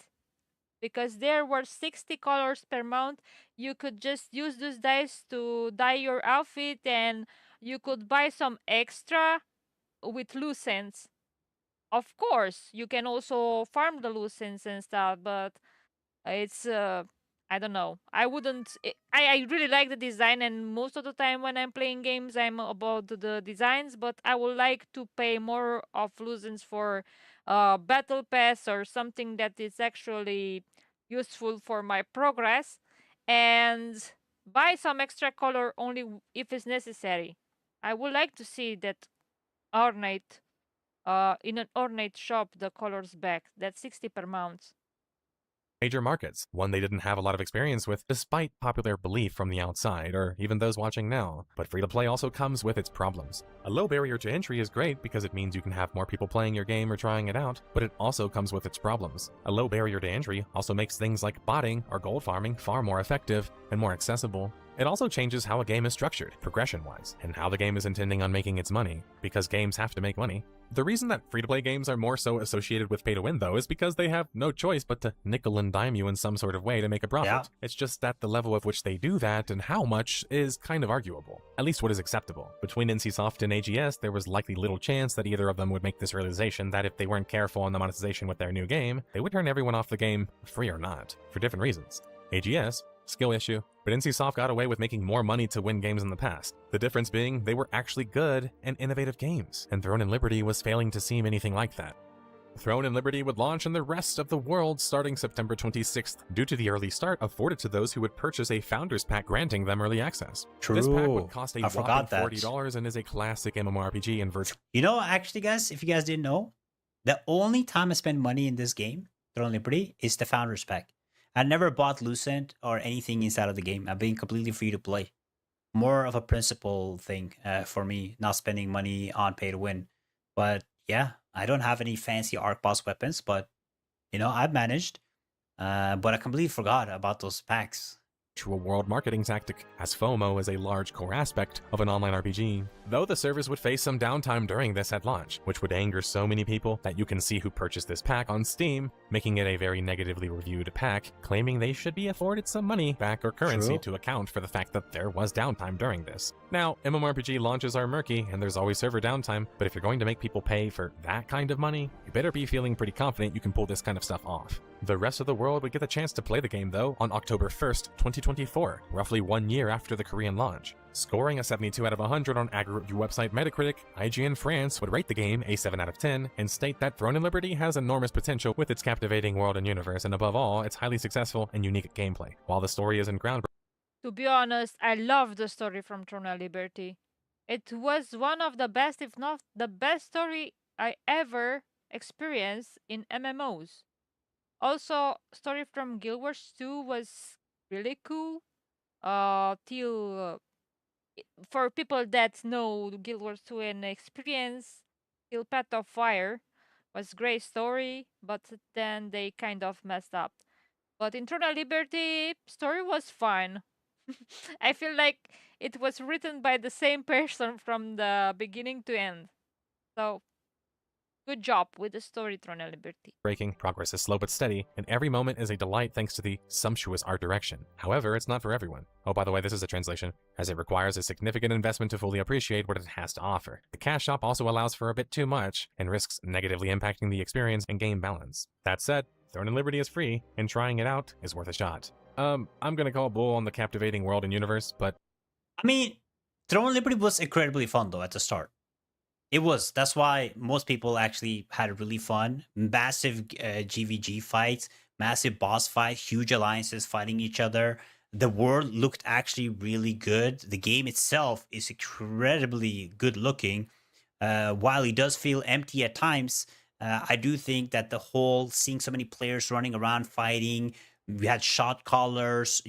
Because there were 60 colors per mount. You could just use those dice to dye your outfit, and you could buy some extra with loose ends. Of course, you can also farm the loose ends and stuff, but it's I don't know. I wouldn't. I really like the design, and most of the time when I'm playing games, I'm about the designs. But I would like to pay more of losens for battle pass or something that is actually useful for my progress, and buy some extra color only if it's necessary. I would like to see that ornate in an ornate shop the colors back. That's 60 per mount.
major markets, one they didn't have a lot of experience with despite popular belief from the outside, or even those watching now. But free-to-play also comes with its problems. A low barrier to entry is great because it means you can have more people playing your game or trying it out, but it also comes with its problems. A low barrier to entry also makes things like botting or gold farming far more effective and more accessible. It also changes how a game is structured, progression-wise, and how the game is intending on making its money, because games have to make money. The reason that free-to-play games are more so associated with pay-to-win, though, is because they have no choice but to nickel and dime you in some sort of way to make a profit.
Yeah.
It's just that the level of which they do that and how much is kind of arguable. At least what is acceptable. Between NCSoft and AGS, there was likely little chance that either of them would make this realization that if they weren't careful on the monetization with their new game, they would turn everyone off the game, free or not, for different reasons. AGS, skill issue, but NCSoft got away with making more money to win games in the past. The difference being they were actually good and innovative games, and Throne and Liberty was failing to seem anything like that. Throne and Liberty would launch in the rest of the world starting September 26th, due to the early start afforded to those who would purchase a Founders Pack granting them early access. This pack
True.
would cost a
I forgot
whopping
that.
$40 and is a classic MMORPG in virtual.
You know, actually, guys, if you guys didn't know, the only time I spend money in this game, Throne Liberty, is the Founders Pack. I never bought Lucent or anything inside of the game. I've been completely free to play. More of a principle thing for me, not spending money on pay to win. But yeah, I don't have any fancy arc boss weapons, but I've managed. But I completely forgot about those packs.
To a world marketing tactic, as FOMO is a large core aspect of an online RPG. Though the service would face some downtime during this at launch, which would anger so many people that you can see who purchased this pack on Steam, making it a very negatively reviewed pack, claiming they should be afforded some money back or currency
True.
to account for the fact that there was downtime during this. Now, MMORPG launches are murky and there's always server downtime, but if you're going to make people pay for that kind of money, you better be feeling pretty confident you can pull this kind of stuff off. The rest of the world would get the chance to play the game though on October 1st, 2024, roughly 1 year after the Korean launch. Scoring a 72 out of 100 on aggregate review website Metacritic, IGN France would rate the game a 7 out of 10 and state that Throne and Liberty has enormous potential with its captivating world and universe, and above all, its highly successful and unique gameplay. While the story isn't groundbreaking,
To be honest, I love the story from Throne of Liberty. It was one of the best, if not the best story I ever experienced in MMOs. Also, story from Guild Wars 2 was really cool. Till for people that know Guild Wars 2 and experience, Till Path of Fire was great story, but then they kind of messed up. But Internal Liberty story was fine. I feel like it was written by the same person from the beginning to end. So good job with the story, Throne of Liberty.
progress is slow but steady, and every moment is a delight thanks to the sumptuous art direction. However, it's not for everyone. Oh, by the way, this is a translation, as it requires a significant investment to fully appreciate what it has to offer. The cash shop also allows for a bit too much, and risks negatively impacting the experience and game balance. That said, Throne and Liberty is free, and trying it out is worth a shot. I'm gonna call bull on the captivating world and universe, but
I mean, Throne and Liberty was incredibly fun though at the start. It was. That's why most people actually had really fun. Massive GVG fights, massive boss fights, huge alliances fighting each other. The world looked actually really good. The game itself is incredibly good looking. While it does feel empty at times, I do think that the whole seeing so many players running around fighting, we had shot callers,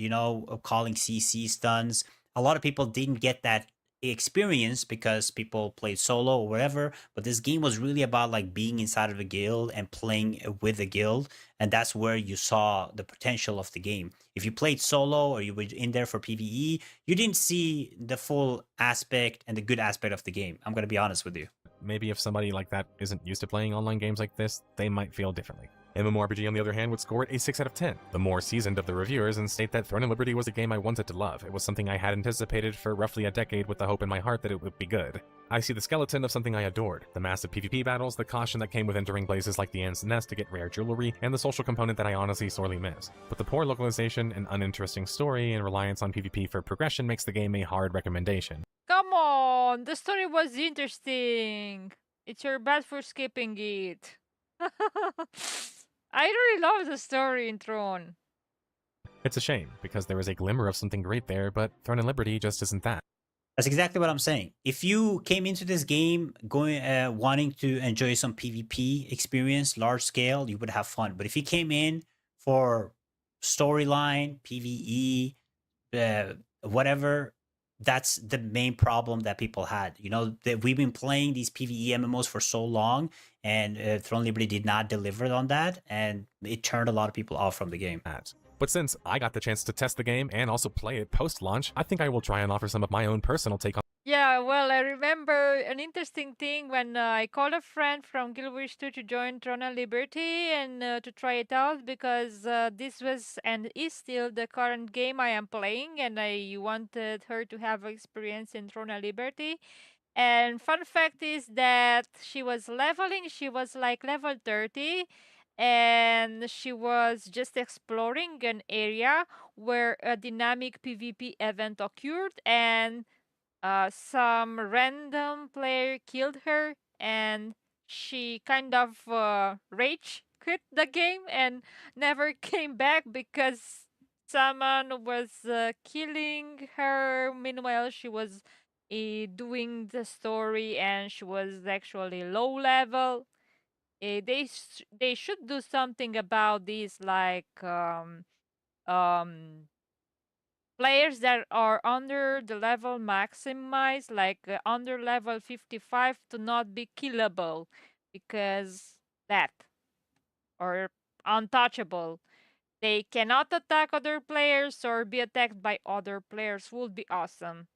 calling CC stuns. A lot of people didn't get that experience because people played solo or whatever, but this game was really about like being inside of a guild and playing with a guild, and that's where you saw the potential of the game. If you played solo or you were in there for PvE, you didn't see the full aspect and the good aspect of the game. I'm going to be honest with you.
maybe if somebody like that isn't used to playing online games like this, they might feel differently. MMORPG, on the other hand, would score it a 6 out of 10. The more seasoned of the reviewers and state that Throne and Liberty was a game I wanted to love. It was something I had anticipated for roughly a decade with the hope in my heart that it would be good. I see the skeleton of something I adored. The massive PvP battles, the caution that came with entering places like the Ant's Nest to get rare jewelry, and the social component that I honestly sorely miss. But the poor localization and uninteresting story and reliance on PvP for progression makes the game a hard recommendation.
Come on, the story was interesting. It's your bad for skipping it. I really love the story in Throne.
It's a shame, because there is a glimmer of something great there, but Throne and Liberty just isn't that.
That's exactly what I'm saying. If you came into this game going wanting to enjoy some PvP experience, large scale, you would have fun. But if you came in for storyline, PvE, whatever, that's the main problem that people had. You know, that we've been playing these PvE MMOs for so long, and Throne Liberty did not deliver on that, and it turned a lot of people off from the game.
But since I got the chance to test the game and also play it post-launch, I think I will try and offer some of my own personal take on.
Yeah, well, I remember an interesting thing when I called a friend from Guild Wars 2 to join Throne and Liberty and to try it out because this was and is still the current game I am playing, and I wanted her to have experience in Throne and Liberty. And fun fact is that she was leveling, she was like level 30, and she was just exploring an area where a dynamic PvP event occurred, and some random player killed her, and she kind of rage quit the game and never came back because someone was killing her. Meanwhile, she was doing the story and she was actually low level. They should do something about this, like um players that are under the level maximized, like under level 55, to not be killable because that or untouchable. They cannot attack other players or be attacked by other players would be awesome.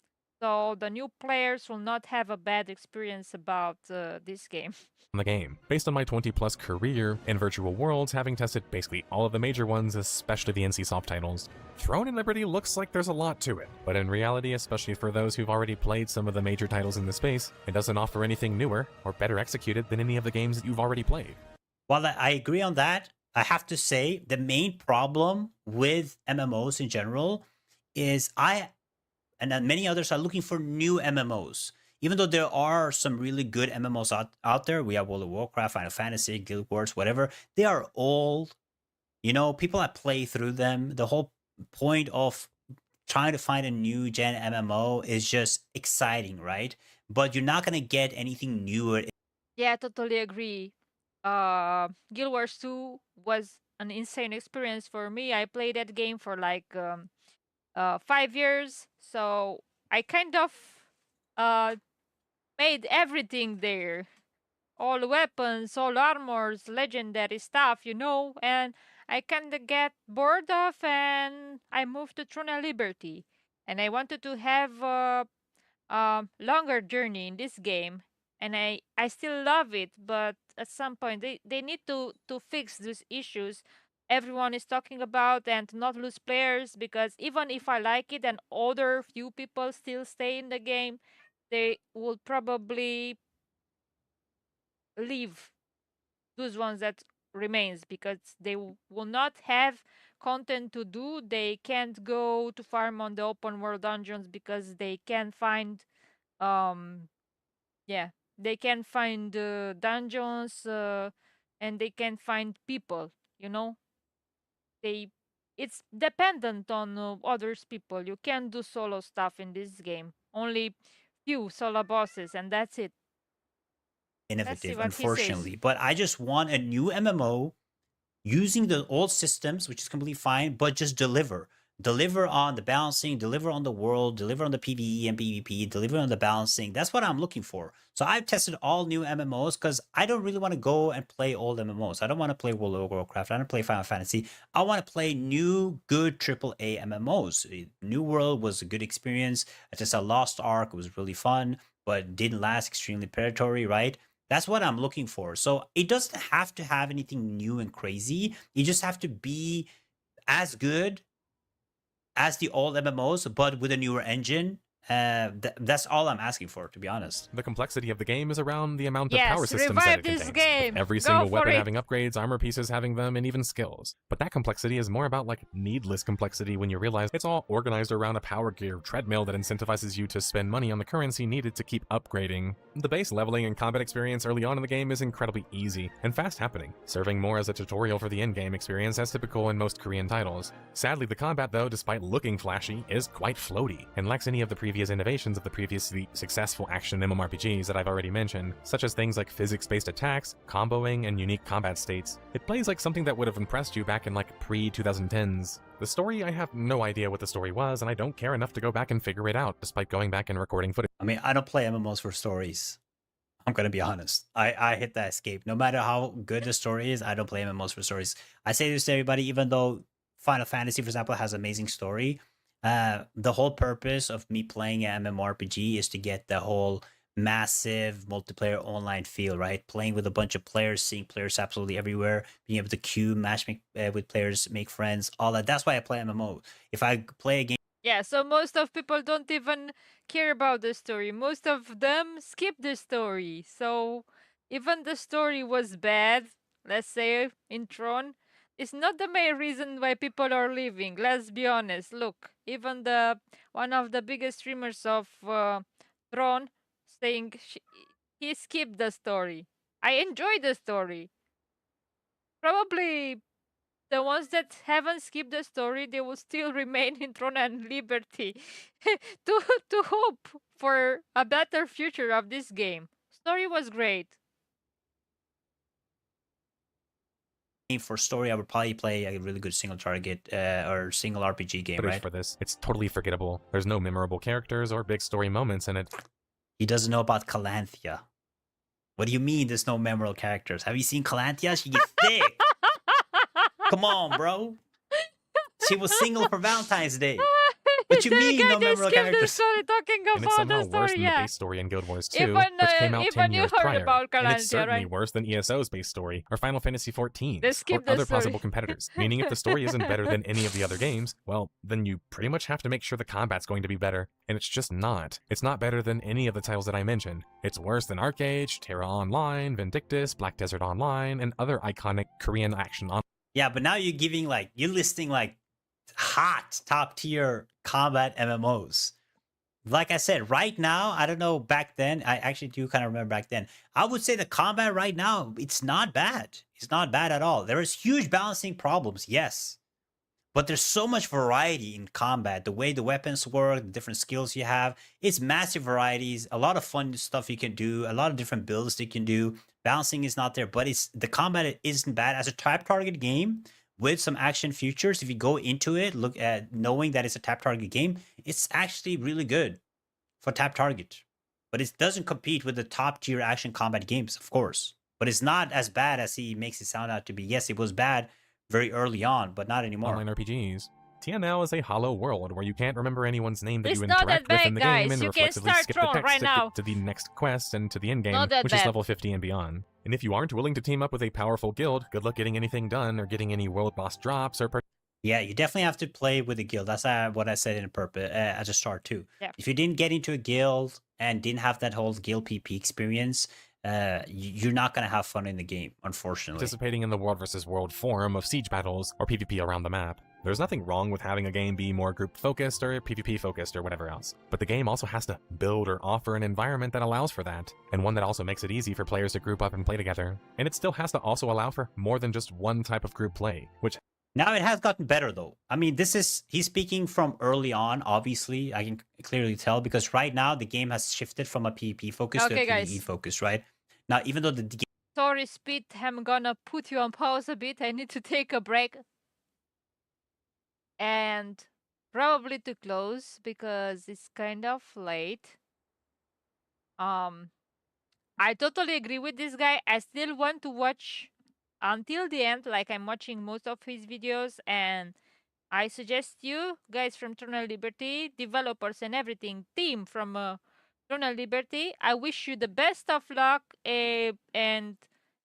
So the new players will not have a bad experience about this game.
the game, based on my 20 plus career in virtual worlds, having tested basically all of the major ones, especially the NCSoft titles. Throne and Liberty looks like there's a lot to it, but in reality, especially for those who've already played some of the major titles in the space, it doesn't offer anything newer or better executed than any of the games that you've already played.
While I agree on that, I have to say the main problem with MMOs in general is I and then many others are looking for new MMOs. Even though there are some really good MMOs out there, we have World of Warcraft, Final Fantasy, Guild Wars, whatever. They are old. You know, people that play through them. The whole point of trying to find a new gen MMO is just exciting, right? But you're not gonna get anything newer.
Yeah, I totally agree. Guild Wars 2 was an insane experience for me. I played that game for like 5 years, so I kind of uh made everything there. All weapons, all armors, legendary stuff, and I kinda get bored of and I moved to Throne and Liberty. And I wanted to have a longer journey in this game. And I still love it, but at some point they need to fix these issues everyone is talking about and to not lose players, because even if I like it and other few people still stay in the game, they will probably leave those ones that remains because they will not have content to do. They can't go to farm on the open world dungeons because they can't find um yeah, they can find dungeons, and they can find people, you know. They It's dependent on others people. You can't do solo stuff in this game. Only few solo bosses, and that's it. Let's see
Innovative,
what he says.
unfortunately. But I just want a new MMO using the old systems, which is completely fine, but just deliver. Deliver on the balancing, deliver on the world, deliver on the PvE and PvP, deliver on the balancing. That's what I'm looking for. So I've tested all new MMOs because I don't really want to go and play old MMOs. I don't want to play World of Warcraft. I don't play Final Fantasy. I want to play new, good AAA MMOs. New World was a good experience. I tested Lost Ark. It was really fun, but didn't last, extremely predatory, right? That's what I'm looking for. So it doesn't have to have anything new and crazy. You just have to be as good as the old MMOs, but with a newer engine. That's all I'm asking for, to be honest.
The complexity of the game is around the amount of
Yes,
power systems that
revive
it
this
contains,
game.
with every
Go
single
for
weapon
it.
having upgrades, armor pieces having them, and even skills. But that complexity is more about like needless complexity when you realize it's all organized around a power gear treadmill that incentivizes you to spend money on the currency needed to keep upgrading. The base leveling and combat experience early on in the game is incredibly easy and fast happening, serving more as a tutorial for the endgame experience as typical in most Korean titles. Sadly, the combat though, despite looking flashy, is quite floaty and lacks any of the previous innovations of the previously successful action MMORPGs that I've already mentioned, such as things like physics-based attacks, comboing, and unique combat states. It plays like something that would have impressed you back in like pre-2010s. The story, I have no idea what the story was, and I don't care enough to go back and figure it out, despite going back and recording footage.
I mean, I don't play MMOs for stories. I'm gonna be honest. I hit that escape. No matter how good the story is, I don't play MMOs for stories. I say this to everybody, even though Final Fantasy, for example, has amazing story. The whole purpose of me playing an MMORPG is to get the whole massive multiplayer online feel, right? Playing with a bunch of players, seeing players absolutely everywhere, being able to queue, match with players, make friends, all that. That's why I play MMO. If I play a game,
Yeah, so most of people don't even care about the story. Most of them skip the story. So even the story was bad, let's say in Tron, it's not the main reason why people are leaving. Let's be honest. Look, even the one of the biggest streamers of Tron saying he skipped the story. I enjoy the story. Probably the ones that haven't skipped the story, they will still remain in Throne and Liberty to hope for a better future of this game. Story was great.
for story, I would probably play a really good single target or single RPG game,
footage
right?
for this. It's totally forgettable. There's no memorable characters or big story moments in it.
He doesn't know about Calanthea. What do you mean there's no memorable characters? Have you seen Calanthea? She gets thick. Come on, bro. She was single for Valentine's Day. What you
Then
mean,
again,
no
they
memorable
skipped the
characters?
story talking
And it's
about the
somehow worse
story,
than
yeah.
the base story in Guild Wars 2,
Even,
which came out 10
even you
years
heard
prior.
about
And it's
Calanthea,
certainly
right?
worse than ESO's base story, or Final Fantasy XIV's,
They
or
skipped the
other
story.
possible competitors. Meaning if the story isn't better than any of the other games, well, then you pretty much have to make sure the combat's going to be better. And it's just not. It's not better than any of the titles that I mentioned. It's worse than Arcade, Terra Online, Vindictus, Black Desert Online, and other iconic Korean action online.
Yeah, but now you're listing like hot top tier combat MMOs. Like I said, right now, I don't know back then. I actually do kind of remember back then. I would say the combat right now, it's not bad. It's not bad at all. There is huge balancing problems, yes. But there's so much variety in combat. The way the weapons work, the different skills you have. It's massive varieties, a lot of fun stuff you can do, a lot of different builds you can do. Balancing is not there, but it's the combat isn't bad. As a type target game with some action features, if you go into it, look at knowing that it's a tap target game, it's actually really good for tap target. But it doesn't compete with the top tier action combat games, of course. But it's not as bad as he makes it sound out to be. Yes, it was bad very early on, but not anymore.
Online RPGs. TNL is a hollow world where you can't remember anyone's name that
It's
you
not
interact
that
with in
bad,
the game
guys.
and
You can
reflexively
start
skip the
Throne
text
right
to
now.
get to the next quest and to the end game,
Not that
which is
bad.
level 50 and beyond. And if you aren't willing to team up with a powerful guild, good luck getting anything done or getting any world boss drops or
Yeah, you definitely have to play with a guild. That's what I said in purpose at the start too.
Yeah.
If you didn't get into a guild and didn't have that whole guild PP experience, you're not gonna have fun in the game, unfortunately.
participating in the world versus world form of siege battles or PvP around the map. There's nothing wrong with having a game be more group focused or PvP focused or whatever else, but the game also has to build or offer an environment that allows for that, and one that also makes it easy for players to group up and play together. And it still has to also allow for more than just one type of group play, which
Now it has gotten better though. I mean, he's speaking from early on, obviously. I can clearly tell because right now the game has shifted from a PvP focus to a
Okay,
PvE
guys.
focus, right? Now, even though the
Sorry, Speed, I'm gonna put you on pause a bit. I need to take a break. And probably to close because it's kind of late. I totally agree with this guy. I still want to watch until the end, like I'm watching most of his videos, and I suggest you guys from Eternal Liberty, developers and everything, team from Eternal Liberty, I wish you the best of luck and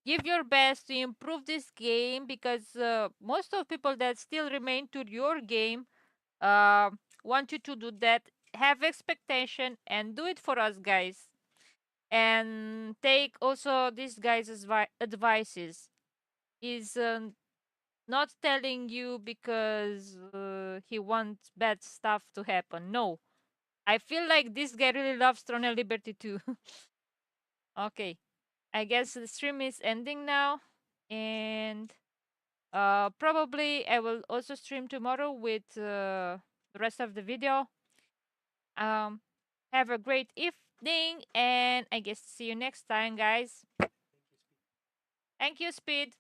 give your best to improve this game because most of people that still remain to your game want you to do that. Have expectation and do it for us, guys. And take also this guy's advices. Is not telling you because he wants bad stuff to happen. No. I feel like this guy really loves Throne of Liberty too. Okay. I guess the stream is ending now. And probably I will also stream tomorrow with the rest of the video. Have a great evening and I guess see you next time, guys. Thank you, Speed.